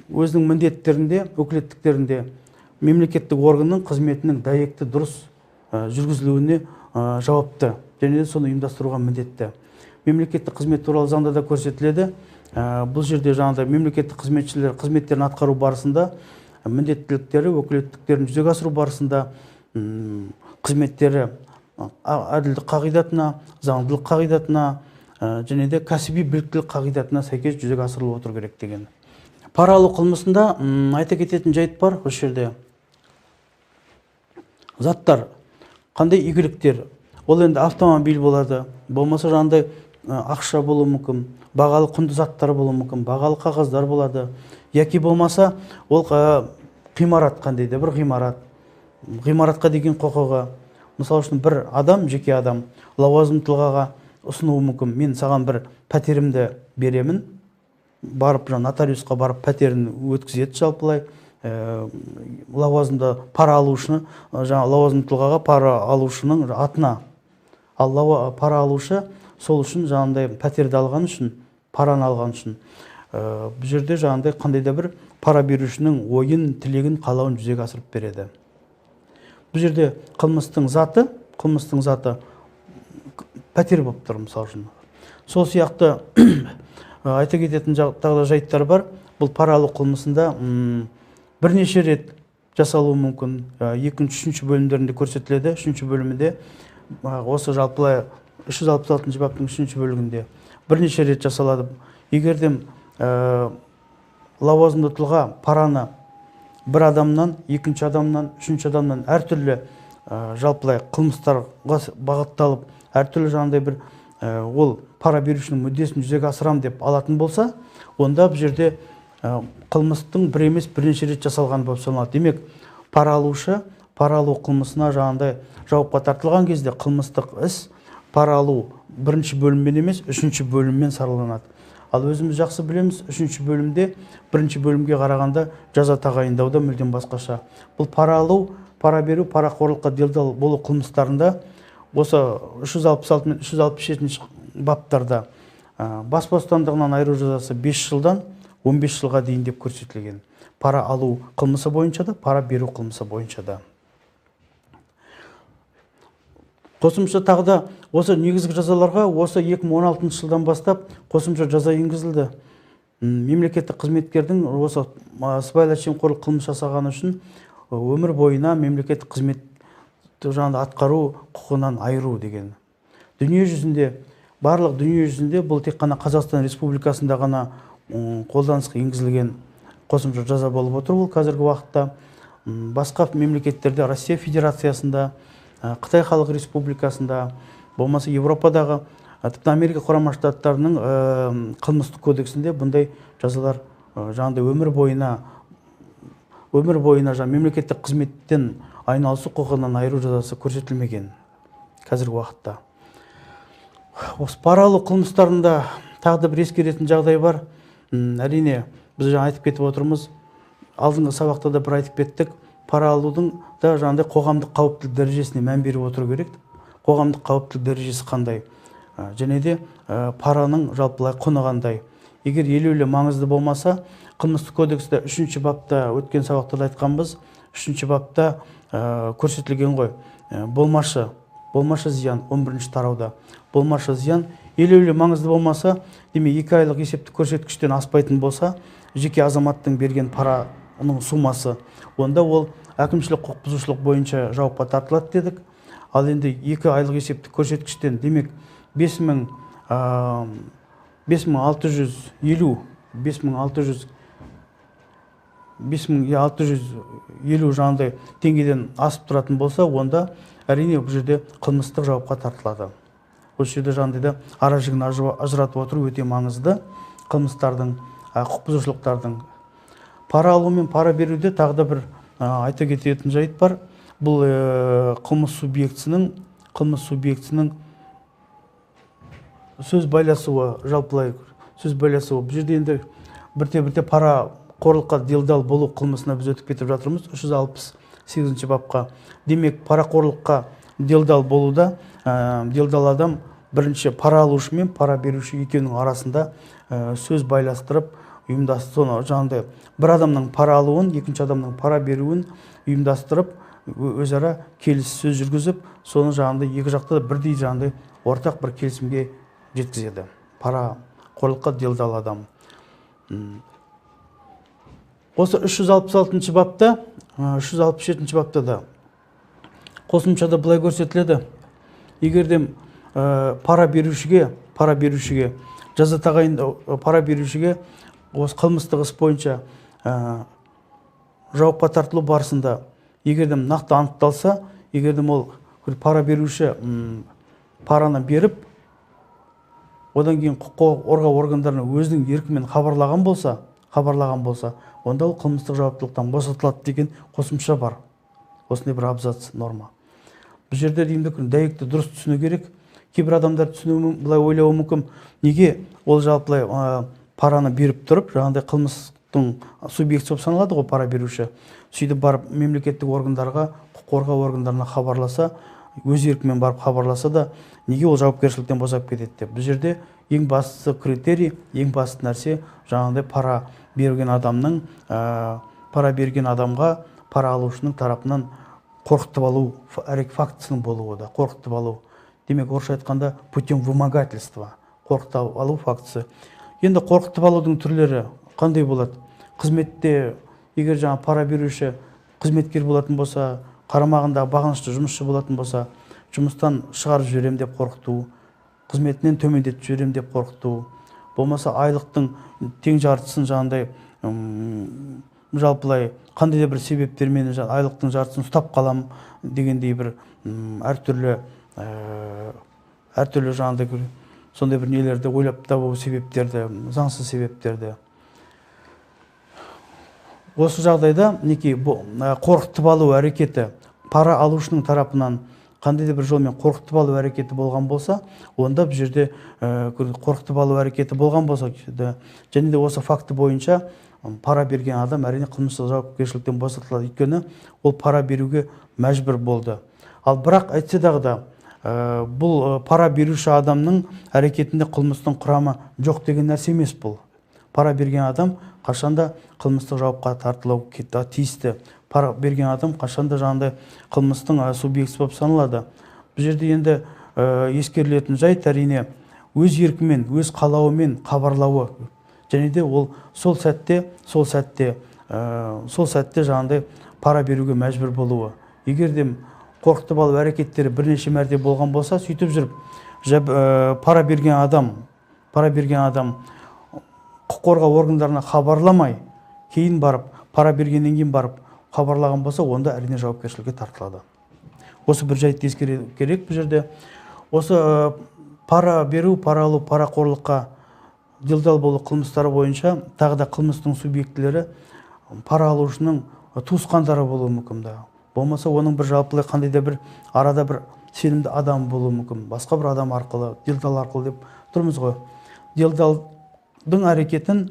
B: өзінің міндеттерінде, өкілеттіктерінде мемлекеттік органның қызметінің дәйекті дұрыс жүргізілуіне жауапты, және де соны ұйымдастыруға міндетті. Мемлекеттік қызмет туралы заңда да көрсетіледі. Бұл жерде жаңағыдай мемлекеттік қызметшілер қызметтерін атқару барысында міндеттіліктері, өкілеттіктерін жүзеге асыру барысында қызметтері әділдік қағидатына, заңдылық қағидатына және де кәсіби біліктілік қағидатына сәйкес жүзеге асырылып отыру керек деген. Пара алу қылмысында айта кететін жайт бар. Осы жерде заттар, қандай игіліктер, ол енді автомобиль болады, болмаса жаңағыдай ақша болуы мүмкін, бағалы құнды заттар болуы мүмкін, бағалы қағаздар болады, яки болмаса ол ғимарат, қандай да бір ғимаратқа деген құқығы. Мысалы үшін бір адам, жеке адам лауазымды тұлғаға ұсынуы мүмкін: мен саған бір пәтерімді беремін, барып нотариусқа барып пәтерін өткізеді, жалпылай лауазымды пара алушыны, жаңа лауазымды тұлғаға пара алушының атына. Ал пара алушы сол үшін жаңағындай пәтерді алған үшін, параны алған үшін бұл жерде жаңағындай қандай да бір пара берушінің ойын, тілегін, қалауын жүзеге асырып береді. Бұл жерде қылмыстың заты пәтер болып тұр, мысалы үшін. Сол сияқты айта кететін тағы жайттар бар. Бұл пара алу қылмысында бірнеше рет жасалуы мүмкін. 2-3 бөлімдерінде көрсетіледі. 3 бөлімінде осы жалпылай 366 баптың 3 бөлігінде бірнеше рет жасалады. Егерде лауазымды тұлға параны бір адамнан, екінші адамнан, үшінші адамнан әртүрлі жалпылай қылмыстарға бағытталып, әртүрлі жаңағындай бір ол пара берушінің мүддесін жүзеге асырам деп алатын болса, онда бұл жерде қылмыстың бір емес бірнеше рет жасалған болып саналады. Демек, пара алушы пара алу қылмысына жаңағындай жауапқа тартылған кезде қылмыстық іс пара алу бірінші бөліммен емес, үшінші бөліммен сараланады. Ал өзіміз жақсы білеміз, үшінші бөлімде бірінші бөлімге қарағанда жаза тағайындауда мүлдем басқаша. Бұл пара алу, пара беру, парақорлыққа делдал болу қылмыстарында осы 366 мен 367 баптарда бас бостандығынан айыру жазасы 5 жылдан 15 жылға дейін деп көрсетілген. Пара алу қылмысы бойынша да, пара беру қылмысы бойынша да. Қосымша тағы да осы негізгі жазаларға осы 2016 жылдан бастап қосымша жаза енгізілді. Мемлекеттік қызметкердің осы сыбайлас жемқорлық қылмыс жасағаны үшін өмір бойына мемлекеттік қызмет жаңағыдай атқару құқығынан айыру деген. Дүние жүзінде, барлық дүние жүзінде бұл тек қана Қазақстан Республикасында ғана қолданысқа енгізілген қосымша жаза болып отыр. Бұл қазіргі уақытта басқа мемлекеттерде, Россия Федерациясында, Қытай Халық Республикасында, болмаса Европадағы, тіпті Америка Құрама Штаттарының қылмыстық кодексінде бұндай жазалар жаңағыдай өмір бойына мемлекеттік қызметтен айналысу құқығынан айыру жазасы көрсетілмеген қазіргі уақытта. Осы пара алу қылмыстарында тағы да бір ескеретін жағдай бар. Әрине, біз жаңа айтып кетіп отырмыз, алдыңғы сабақта да бір айтып кеттік, пара алудың да жаңағыдай қоғамдық қауіптілік дәрежесіне мән беріп отыру керек. Қоғамдық қауіптілік дәрежесі қандай? Және де параның жалпылай құны қандай? Егер елеулі маңызды болмаса, қылмыстық кодексте 3-ші бапта өткен сабақтарда айтқанбыз, 3-ші бапта көрсетілген ғой. Болмашы зиян 11-ші тарауда. Болмашы зиян елеулі маңызды болмаса, демек 2 айлық есептік көрсеткіштен аспайтын болса, жеке азаматтың берген параның суммасы, онда ол әкімшілік құқық бұзушылық бойынша жауапқа тартылады дедік. Ал енді 2 айлық есептік көрсеткіштен демек 5650 жаңағыдай теңгеден асып тұратын болса, онда әрине бұл жерде қылмыстық жауапқа тартылады. Осы жерде жаңағыдай ара жігін ажыратып отыру өте маңызды. Қылмыстардың, құқық бұзушылықтардың. Пара алу мен пара беруде тағы да бір айта кететін жайт бар. Бұл қылмыс субъектісінің сөз байласуы, жалпылай сөз байласуы. Бұл жерде енді бірте-бірте пара қорлыққа делдал болу қылмысына біз өтіп кетіп жатырмыз 368 бапқа. Демек, пара қорлыққа делдал болуда делдал адам бірінші пара алушы мен пара беруші екеуінің арасында сөз байластырып, ұйымдастырып, жаңағыдай бір адамның пара алуын, екінші адамның пара беруін ұйымдастырып, өзара келіссөз жүргізіп, соны жаңағыдай екі жақта бірдей жаңағыдай ортақ бір келісімге жеткізеді. Пара қорлыққа делдал адам. Осы 366 бапта, 367 бапта да қосымшада былай көрсетіледі. Егерде пара берушіге жаза тағайындау, пара берушіге осы қылмыстық іс бойынша жауапқа тартылу барысында егердем нақты анықталса, егердем ол пара беруші параны беріп, одан кейін құқық қорғау органдарына өзінің еркімен хабарлаған болса, онда ол қылмыстық жауаптылықтан босатылады деген қосымша бар. Осындай бір абзац норма. Бұл жерде дәйекті дұрыс түсіну керек. Кейбір адамдар түсіну былай ойлауы мүмкін. Неге ол жалпылай параны беріп тұрып, жаңағыдай субъектісі болып саналады ғой пара беруші. Сөйтіп барып мемлекеттік органдарға, құқық қорғау органдарына хабарласа, өз еркімен барып хабарласа да, неге ол жауапкершіліктен босап кетеді деп. Бұл жерде ең басты критерий, ең басты нәрсе жаңағыдай пара берген адамға пара алушының тарапынан қорқытып алу фактісінің болуы да, қорқытып алу. Демек, орысша айтқанда путем вымогательства, қорқытып алу фактісі. Енді қорқытып алудың түрлері қандай болады? Қызметте, егер жаңа пара беруші қызметкер болатын болса, қарамағындағы бағынышты жұмысшы болатын болса, жұмыстан шығарып жіберем деп қорқыту, қызметінен төмендетіп жіберем деп қорқыту, болмаса айлықтың тең жартысын жаңағыдай жалпылай қандай да бір себептермен айлықтың жартысын ұстап қалам дегендей бір әртүрлі жаңағыдай сондай бір нелерді ойлап табу себептерді, заңсыз себептерді. Осы жағдайда неке қорқытып алу әрекеті пара алушының тарапынан қандай да бір жолмен қорқытып алу әрекеті болған болса, онда бұл жерде қорқытып алу әрекеті болған болса, және де осы факті бойынша пара берген адам әрине қылмыстық жауапкершіліктен босатылады, өйткені ол пара беруге мәжбүр болды. Ал бірақ әйтсе дағы да бұл пара беруші адамның әрекетінде қылмыстың құрамы жоқ деген нәрсе емес бұл. Пара берген адам қашанда қылмыстық жауапқа тартылуы тиісті. Пара берген адам қашанда жаңағыдай қылмыстың субъектісі болып саналады. Бұл жерде енді ескерілетін жайт әрине өз еркімен, өз қалауымен хабарлауы, және де ол сол сәтте жаңағыдай пара беруге мәжбүр болуы. Егер де қорқытып алу әрекеттері бірнеше мәрте болған болса, сөйтіп жүріп пара берген адам құқық қорғау органдарына хабарламай, кейін барып, пара бергеннен кейін барып хабарлаған болса, онда әрине жауапкершілікке тартылады. Осы бір жайтты ескеру керек бұл жерде. Осы пара беру, пара алу, парақорлыққа делдал болу қылмыстары бойынша тағы да қылмыстың субъектілері пара алушының туысқандары болуы мүмкін. Болмаса оның бір жалпылай қандай да бір арада бір сенімді адам болуы мүмкін. Басқа бір адам арқылы, делдал арқылы деп тұрмыз ғой. Делдалдың әрекетін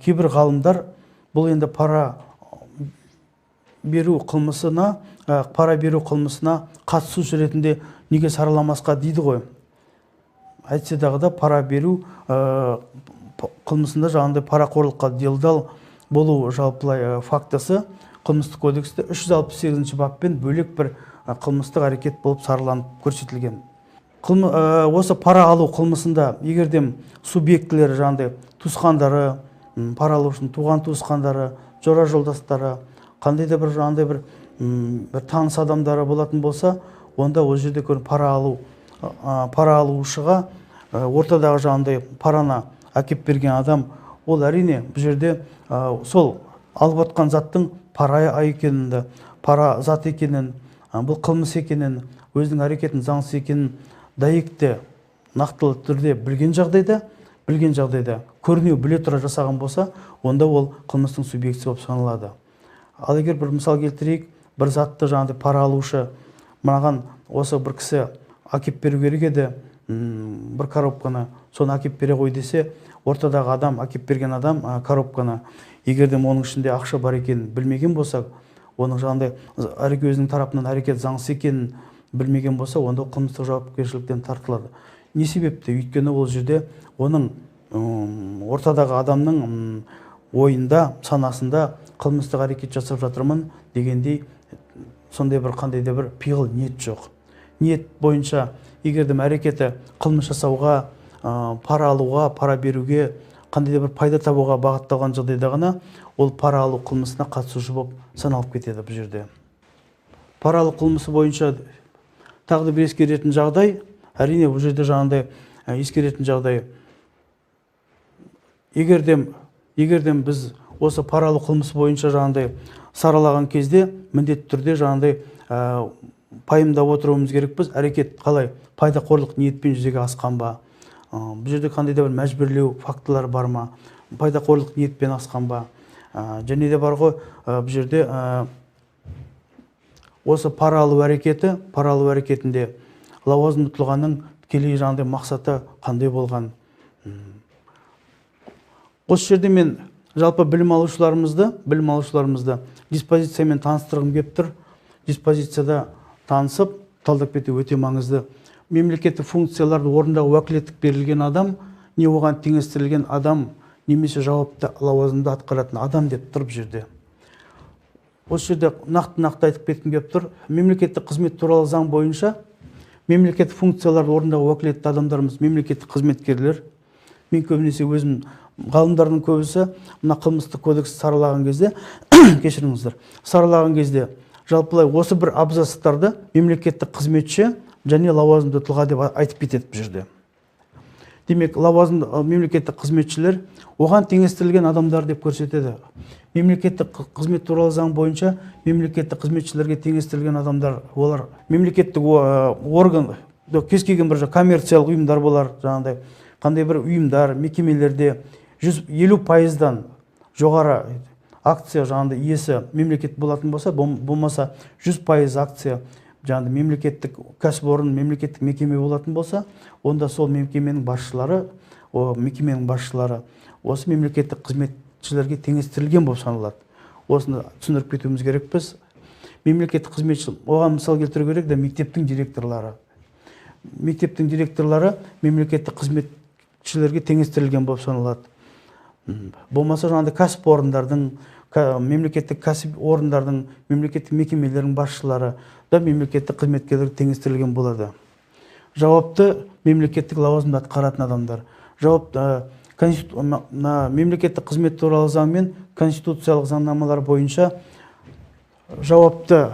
B: кейбір ғалымдар бұл енді пара беру қылмысына қатысушы ретінде неге сараламасқа дейді ғой. Әйтсе дағы да пара беру қылмысында жаңағыдай парақорлыққа делдал болу жалпылай фактісі қылмыстық кодексте 368 баппен бөлек бір қылмыстық әрекет болып сараланып көрсетілген. Осы пара алу қылмысында егердем субъектілері жаңағыдай туысқандары, пара алушының туған туысқандары, жора жолдастары, қандай да бір жаңағыдай бір таныс адамдары болатын болса, онда ол жерде пара алушыға ортадағы жаңағыдай параны әкеп берген адам, ол әрине бұл жерде сол алып отқан заттың пара екенін, пара зат екенін, бұл қылмыс екенін, өзінің әрекетін заңсыз екенін дәйекті нақтылы түрде білген жағдайда, көрінеу біле тұра жасаған болса, онда ол қылмыстың субъектісі болып саналады. Ал егер бір мысал келтірейік, бір затты жаңағыдай пара алушы мынаған осы бір кісі әкеп беру керек еді, бір коробканы, соны әкеп бере қой десе, ортадағы адам, әкеп берген адам коробканы, егердем оның ішінде ақша бар екенін білмеген болса, оның жаңағыдай өзінің тарапынан әрекет заңсыз екенін білмеген болса, онда қылмыстық жауапкершіліктен тартылады. Не себепті? Өйткені ол жерде оның ортадағы адамның ойында, санасында қылмыстық әрекет жасап жатырмын дегендей сондай бір қандай да бір пиғыл ниет жоқ. Ниет бойынша егердем әрекеті қылмыс жасауға, пара алуға, пара беруге, қандай да бір пайда табуға бағытталған жағдайда ғана ол пара алу қылмысына қатысушы болып саналып кетеді бұл жерде. Пара алу қылмысы бойынша тағы да бір ескеретін жағдай, әрине бұл жерде жаңағыдай ескеретін жағдай, егердем біз осы пара алу қылмысы бойынша жаңағыдай саралаған кезде міндетті түрде жаңағыдай пайымдап отыруымыз керекпіз, әрекет қалай пайдақорлық ниетпен жүзеге асқан ба, бұл жерде қандай да бір мәжбүрлеу фактылары бар ма, пайдақорлық ниетпен асқан ба, және де бар ғой бұл жерде осы пара алу әрекетінде лауазымды тұлғаның тікелей жаңағыдай мақсаты қандай болған. Осы жерде мен жалпы білім алушыларымызды диспозициямен таныстырғым келіп тұр. Диспозицияда танысып, талдап кету өте маңызды. Мемлекеттік функцияларды орындауға уәкілеттік берілген адам, не оған теңестірілген адам, немесе жауапты лауазымды атқаратын адам деп тұрып жерде. Осы жерде нақты айтып кеткім келіп тұр. Мемлекеттік қызмет туралы заң бойынша мемлекеттік функцияларды орындауға уәкілетті адамдарымыз мемлекеттік қызметкерлер. Мен көбінесе өзім ғалымдардың көбісі мына қылмыстық кодексті саралаған кезде, кешіріңіздер, саралаған кезде жалпылай осы бір абзацтарды мемлекеттік қызметші және лауазымды тұлға деп айтып кетеді бұл жерде. Демек, лауазымды мемлекеттік қызметшілер оған теңестірілген адамдар деп көрсетеді. Мемлекеттік қызмет туралы заң бойынша мемлекеттік қызметшілерге теңестірілген адамдар, олар мемлекеттік орган, кез келген бір коммерциялық ұйымдар болар, жаңағыдай қандай бір ұйымдар, мекемелерде 150%-дан жоғары акция жаңағыдай иесі мемлекет болатын болса, болмаса 100% акция жаңағыдай мемлекеттік кәсіпорын, мемлекеттік мекеме болатын болса, онда сол мекеменің басшылары осы мемлекеттік қызметшілерге теңестірілген болып саналады. Осыны түсіндіріп кетуіміз керекпіз. Мемлекеттік қызметші, оған мысал келтіру керек те, мектептің директорлары. Мектептің директорлары мемлекеттік қызметшілерге теңестірілген болып саналады. Болмаса жаңағыдай кәсіпорындардың, мемлекеттік кәсіп орындардың, мемлекеттік мекемелердің басшылары да мемлекеттік қызметкерлерге теңестірілген болады. Жауапты мемлекеттік лауазымды атқаратын адамдар. Мемлекеттік қызмет туралы заң мен конституциялық заңнамалар бойынша жауапты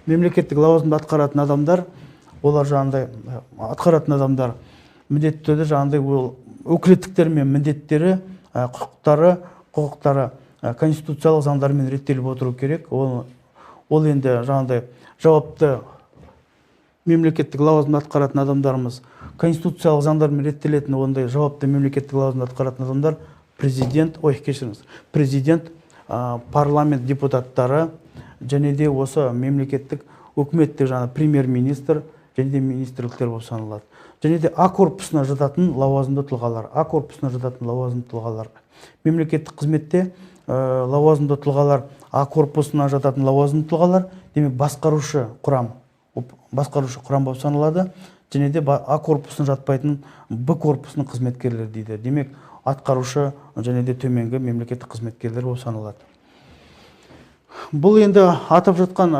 B: мемлекеттік лауазымды атқаратын адамдар, олар жаңағыдай атқаратын адамдар міндетті түрде жаңағыдай өкілеттіктері мен міндеттері, құқықтары конституциялық заңдармен реттеліп отыру керек. Ол енді жаңағыдай жауапты мемлекеттік лауазымды атқаратын адамдарымыз конституциялық заңдармен реттелетін ондай жауапты мемлекеттік лауазымды атқаратын адамдар президент, парламент депутаттары және де осы мемлекеттік өкіметтік жаңа премьер-министр және де министрліктер болып саналады. Және де А корпусына жататын лауазымды тұлғалар. Мемлекеттік қызметте лауазымды тұлғалар, А корпусына жататын лауазымды тұлғалар, демек басқарушы құрам болып саналады. Және де А корпусына жатпайтын Б корпусының қызметкерлері дейді. Демек, атқарушы және де төменгі мемлекеттік қызметкерлер болып саналады. Бұл енді атап жатқан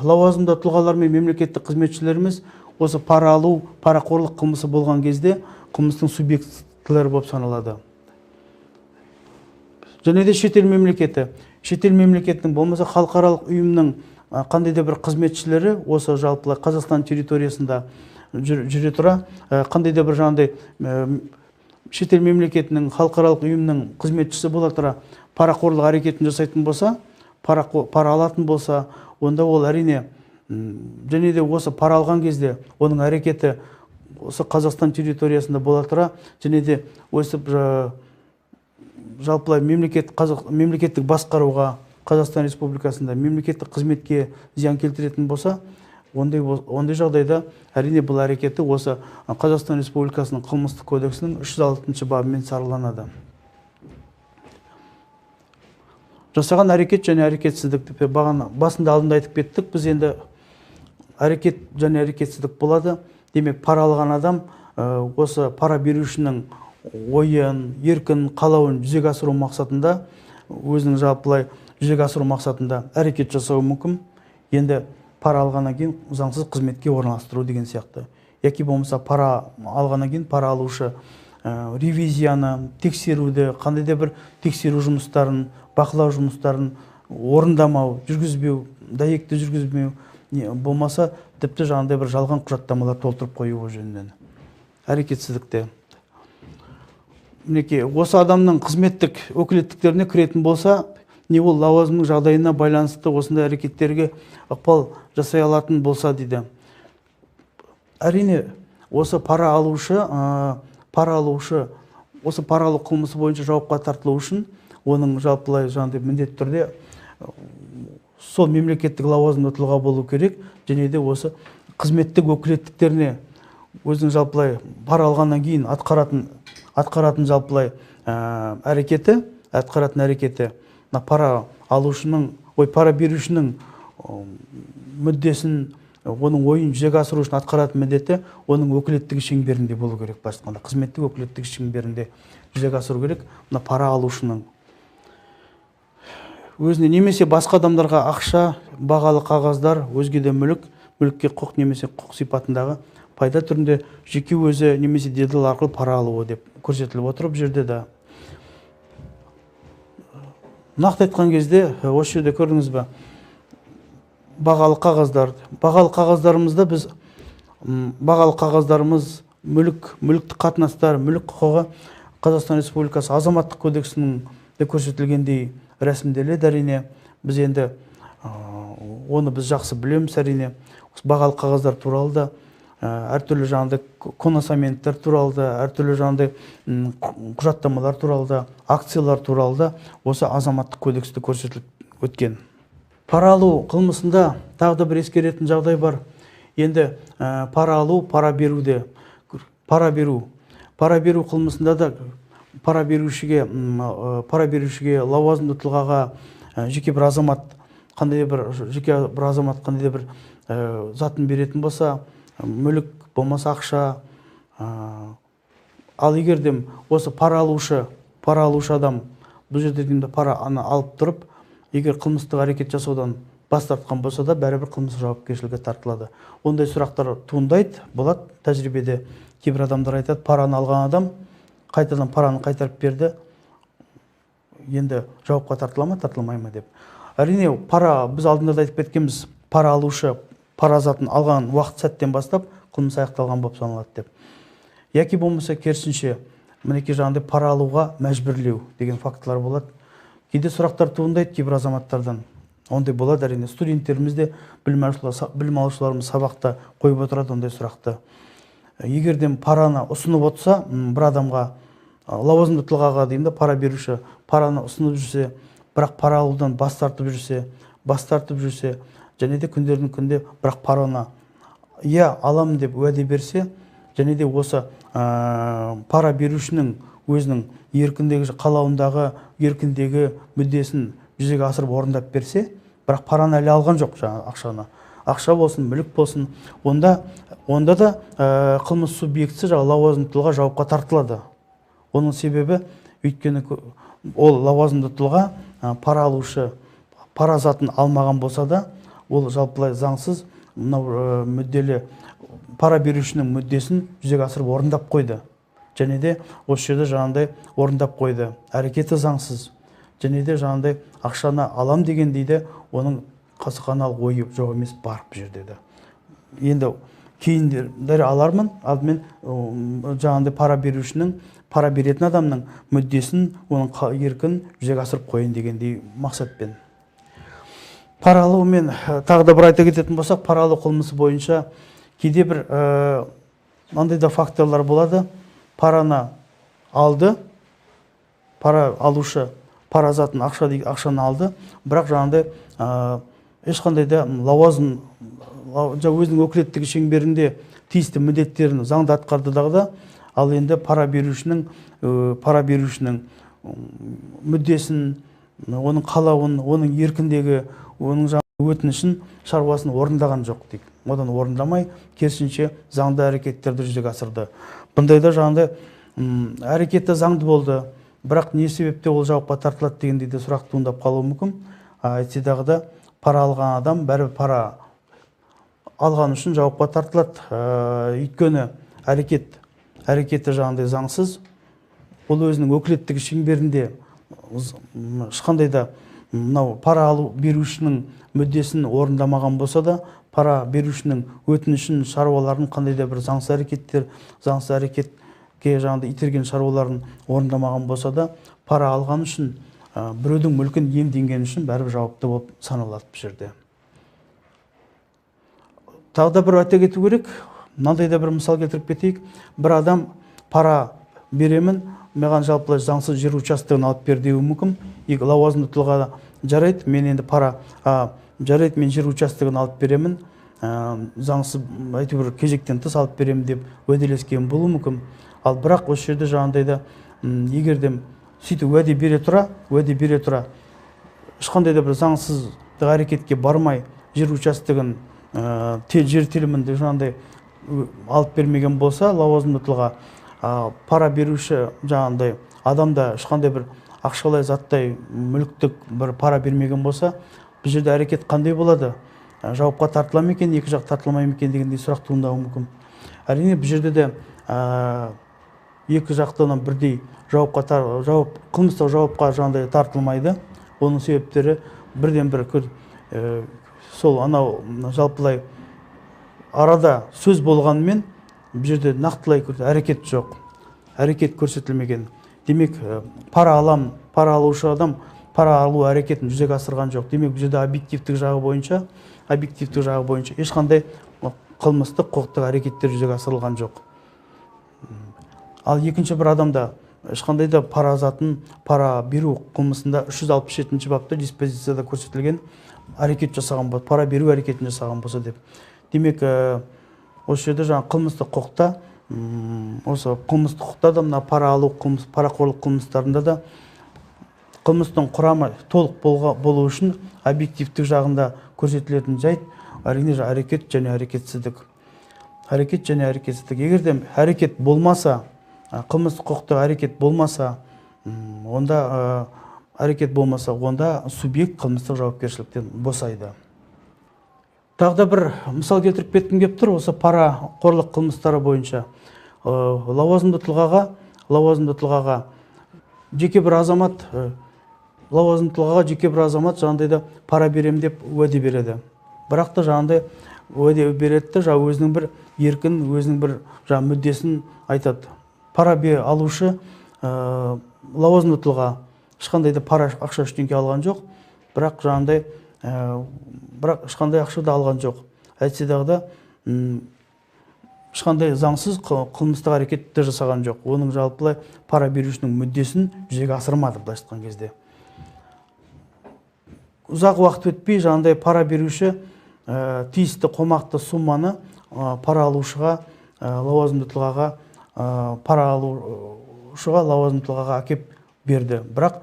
B: лауазымды тұлғалар мен мемлекеттік қызметшілеріміз осы пара алу, парақорлық қылмысы болған кезде қылмыстың субъектілері болып саналады. Және де шетел мемлекеттің болмаса халықаралық ұйымның қандай да бір қызметшілері осы жалпылай Қазақстан территориясында жүре тұра, қандай да бір жаңағыдай шетел мемлекетінің халықаралық ұйымның қызметшісі бола тұра парақорлық әрекетін жасайтын болса, пара алатын болса, онда ол әрине және де осы пара алған кезде оның әрекеті осы Қазақстан территориясында бола тұра, және де осы жалпылай мемлекеттік басқаруға Қазақстан Республикасында мемлекеттік қызметке зиян келтіретін болса, ондай жағдайда әрине бұл әрекеті осы Қазақстан Республикасының қылмыстық кодексінің 306 бабымен сараланады. Жасаған әрекет және әрекетсіздік басында алдында айтып кеттік. Біз енді әрекет және әрекетсіздік болады. Демек, пара алған адам осы пара берушінің ойын, еркін, қалауын жүзеге асыру мақсатында, өзінің жалпылай жүзеге асыру мақсатында әрекет жасауы мүмкін. Енді пара алғаннан кейін заңсыз қызметке орналастыру деген сияқты. Яки болмаса пара алғаннан кейін пара алушы ревизияны, тексеруді, қандай да бір тексеру жұмыстарын, бақылау жұмыстарын орындамау, жүргізбеу, дәйекті жүргізбеу, болмаса тіпті жаңағыдай бір жалған құжаттамалар толтырып қою жөнінен. Әрекетсіздікте. Мінекей, осы адамның қызметтік өкілеттіктеріне кіретін болса, не ол лауазымның жағдайына байланысты осындай әрекеттерге ықпал жасай алатын болса дейді. Әрине, осы пара алушы осы пара алу қылмысы бойынша жауапқа тартылу үшін оның жалпылай жаңағыдай міндетті түрде сол мемлекеттік лауазымды тұлға болу керек, және де осы қызметтік өкілеттіктеріне өзінің жалпылай пара алғаннан кейін атқаратын атқаратын жалпылай атқаратын әрекеті пара алушының, пара берушінің мүддесін, оның ойын жүзеге асыру үшін атқаратын міндеті оның өкілеттігі шеңберінде болу керек. Былайша айтқанда қызметтік өкілеттігі шеңберінде жүзеге асыру керек. Мына пара алушының өзіне немесе басқа адамдарға ақша, бағалы қағаздар, өзге де мүлікке құқық немесе құқық сипатындағы пайда түрінде жеке өзі немесе делдал арқылы пара алуы деп көрсетіліп отыр бұл жерде де. Нақты айтқан кезде осы жерде көрдіңіз бе, бағалы қағаздарымызда біз бағалы қағаздарымыз, мүліктік қатынастар, мүлік құқығы Қазақстан Республикасы Азаматтық кодексінің де көрсетілгендей рәсімделеді. Әрине біз енді оны біз жақсы білеміз. Әрине бағалы қағаздар туралы да, әртүрлі жаңағыдай коносаменттер туралы да, әртүрлі жаңағыдай құжаттамалар туралы да, акциялар туралы да осы Азаматтық кодексте көрсетіліп өткен. Пара алу қылмысында тағы да бір ескеретін жағдай бар. Енді пара алу, пара беруде, пара беру қылмысында да пара берушіге лауазымды тұлғаға жеке бір азамат қандай бір затын беретін болса, мүлік болмаса ақша, ал егерде осы пара алушы адам бұл жерде параны алып тұрып, егер қылмыстық әрекет жасаудан бас тартқан болса да, бәрібір қылмыстық жауапкершілікке тартылады. Ондай сұрақтар туындайды, болады. Тәжірибеде кейбір адамдар айтады, параны алған адам қайтадан параны қайтарып берді, енді жауапқа тартыла ма, тартылмай ма деп. Әрине, біз алдында да айтып кеткенбіз, пара алушы пара затын алған уақыт сәттен бастап қылмыс аяқталған болып саналады деп. Яки болмаса керісінше, мінекей жаңағыдай пара алуға мәжбүрлеу деген фактылар болады. Кейде сұрақтар туындайды кейбір азаматтардан. Ондай болады. Әрине студенттеріміз де, білім алушыларымыз сабақта қойып отырады ондай сұрақты. Егерден параны ұсынып отырса, бір адамға лауазымды тұлғаға деймін, пара беруші параны ұсынып жүрсе, бірақ пара алудан бас тартып жүрсе, және де күндердің күнде бірақ параны аламын деп уәде берсе, және де осы пара берушінің өзінің еркіндегі қалауындағы еркіндегі мүддесін жүзеге асырып орындап берсе, бірақ параны әлі алған жоқ, ақшаны. Ақша болсын, мүлік болсын, онда да қылмыс субъектісі лауазымды тұлға жауапқа тартылады. Оның себебі, өйткені ол лауазымды тұлға пара алушы пара затын алмаған болса да, ол жалпылай заңсыз мүдделі пара берушінің мүддесін жүзеге асырып орындап қойды. Және де осы жерде жаңағыдай орындап қойды. Әрекеті заңсыз. Және де жаңағыдай ақшаны алам деген дейді, оның қасықаналық ойы жоқ емес бар бұл жерде де. Енді кейіндері алармын, алдымен жаңағыдай пара берушінің, пара беретін адамның мүддесін, оның еркін жүзеге асырып қойын дегендей мақсатпен. Пара алумен тағы да бір айта кететін болсақ, пара алу қылмысы бойынша кейде бір мынандай да факторлар болады. Параны алды, пара алушы пара затын ақшаны алды, бірақ жаңағыдай ешқандай да лауазым өзінің өкілеттігі шеңберінде тиісті міндеттерін заңда атқарды да, ал енді пара берушінің мүддесін, оның қалауын, оның еркіндегі, оның өтінішін, шаруасын орындаған жоқ дейік. Одан орындамай, керісінше заңды әрекеттерді жүзеге асырды. Бұндайда жаңағыдай әрекеті заңды болды, бірақ не себепте ол жауапқа тартылады дегендей де сұрақ туындап қалуы мүмкін. Әйтсе дағы да пара алған адам бәрібір пара алған үшін жауапқа тартылады. Өйткені әрекеті жаңағыдай заңсыз, ол өзінің өкілеттігі шеңберінде ешқандай да пара алу берушінің мүддесін орындамаған болса да, пара берушінің өтінішін, шаруаларын қандай да бір заңсыз әрекетке жаңағыдай итерген шаруаларын орындамаған болса да, пара алған үшін, біреудің мүлкін иемденген үшін бәрібір жауапты болып саналады бұл жерде. Тағы да бір айта кету керек, мынандай да бір мысал келтіріп кетейік. Бір адам пара беремін, маған жалпылай заңсыз жер участогын алып бер деуі мүмкін. Лауазымды тұлға жарайды, мен енді жарайды, мен жер участогын алып беремін, заңсыз әйтеуір кезектен тыс алып беремін деп уәделескен болуы мүмкін. Ал бірақ осы жерде жаңағыдай егер де сөйтіп уәде бере тұра ешқандай да бір заңсыздық әрекетке бармай жер участогын жер телімінде жаңағыдай алып бермеген болса, лауазымды тұлға пара беруші жаңағыдай адамда ешқандай бір ақшалай заттай мүліктік бір пара бермеген болса, бұл жерде әрекет қандай болады? Жауапқа тартыла ма екен, екі жақ тартылмай ма екен дегендей сұрақ туындауы мүмкін. Әрине бұл жерде де екі жақтан бірдей қылмыстық жауапқа жаңағыдай тартылмайды. Оның себептері бірден бір сол анау жалпылай арада сөз болғанымен бұл жерде нақтылай әрекет жоқ, әрекет көрсетілмеген. Демек, пара алушы адам пара алу әрекетін жүзеге асырған жоқ. Демек, бұл жерде объективтік жағы бойынша ешқандай қылмыстық құқықтық әрекеттер жүзеге асырылған жоқ. Ал екінші бір адамда ешқандай да пара беру қылмысында 367 бапта диспозицияда көрсетілген әрекет жасаған болса, пара беру әрекетін жасаған болса деп. Демек, осы жерде жаңа қылмыстық құқықта, да мына пара алу, парақорлық қылмыстарында да қылмыстың құрамы толық болу үшін объективтік жағында көрсетілетін жайт әрине әрекет және әрекетсіздік. Егер де әрекет болмаса, қылмыстық құқықтық әрекет болмаса, онда субъект қылмыстық жауапкершіліктен босайды. Тағы да бір мысал келтіріп кеткім келіп тұр, осы парақорлық қылмыстары бойынша лауазымды тұлғаға жеке бір азамат жаңағыдай да пара берем деп уәде береді. Бірақ та жаңағыдай уәде береді, өзінің бір еркін, өзінің бір мүддесін айтады. Пара алушы лауазымды тұлға ешқандай да пара ақша ештеңе алған жоқ, бірақ ешқандай ақша да алған жоқ. Әйтсе дағы ешқандай заңсыз қылмыстық әрекетті жасаған жоқ. Оның жалпылай пара берушінің мүддесін жүзеге асырмады, былайша айтқан кезде. Ұзақ уақыт өтпей жаңағыдай пара беруші тиісті қомақты сумманы пара алушыға, лауазымды тұлғаға әкеп берді. Бірақ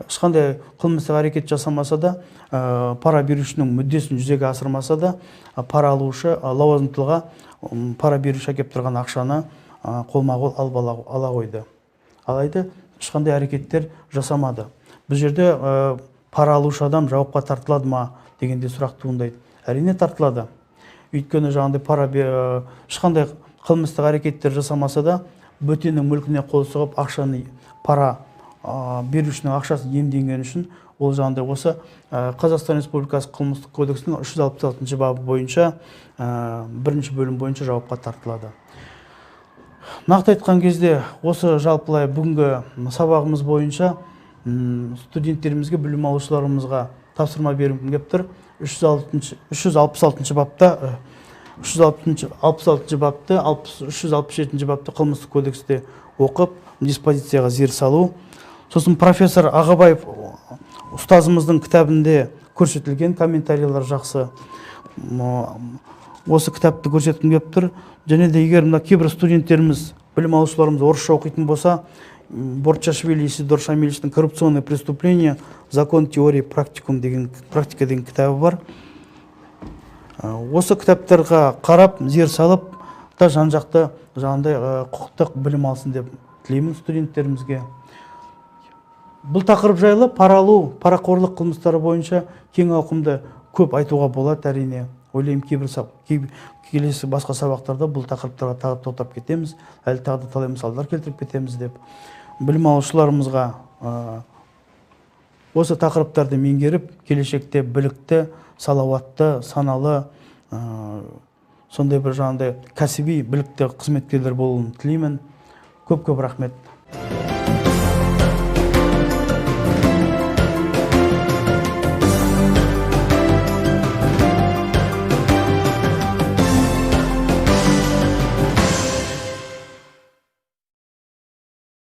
B: ешқандай қылмыстық әрекет жасамаса да, пара берушінің мүддесін жүзеге асырмаса да, пара алушы, лауазымды тұлға пара беруші әкеп тұрған ақшаны қолма-қол ала қойды. Алайда ешқандай әрекеттер жасамады. Бұл жерде пара алушы адам жауапқа тартылады ма дегенде сұрақ туындайды. Әрине тартылады. Өйткені жаңағыдай ешқандай қылмыстық әрекеттер жасамаса да, бөтеннің мүлкіне қол сұғып ақшаны пара берушінің ақшасын иемденген үшін ол жаңағыдай осы Қазақстан Республикасы қылмыстық кодексінің 366 бабы бойынша бірінші бөлім бойынша жауапқа тартылады. Нақты айтқан кезде осы жалпылай бүгінгі сабағымыз бойынша студенттерімізге, білім алушыларымызға тапсырма беруім келіп тұр. 366 бапты қылмыстық кодексте оқып, диспозицияға зер салу. Сосын профессор Ағабаев ұстазымыздың кітабінде көрсетілген комментарийлер жақсы. Осы кітапты көрсеткім келіп тұр. Және де егер кейбір студенттеріміз, білім алушыларымыз орысша оқитын болса, Борчашвили Исидор Шамильевичтің «Коррупционные преступления. Закон, теория, практика» деген кітабы бар. Осы кітаптарға қарап, зер салып, жан-жақты құқықтық білім алсын деп тілеймін студенттерімізге. Бұл тақырып жайлы парақорлық қылмыстары бойынша кең ауқымды көп айтуға болады, әрине. Ойлаймын, келесі басқа сабақтарда бұл тақырыптарға тағы тоқтап кетеміз, әлі тағы да талай мысалдар келтіріп кетеміз деп. Білім алушыларымызға осы тақырыптарды меңгеріп, келешекте білікті, салауатты, саналы, сондай бір жаңағыдай кәсіби білікті қызметкерлер болуын тілеймін. Көп рахмет.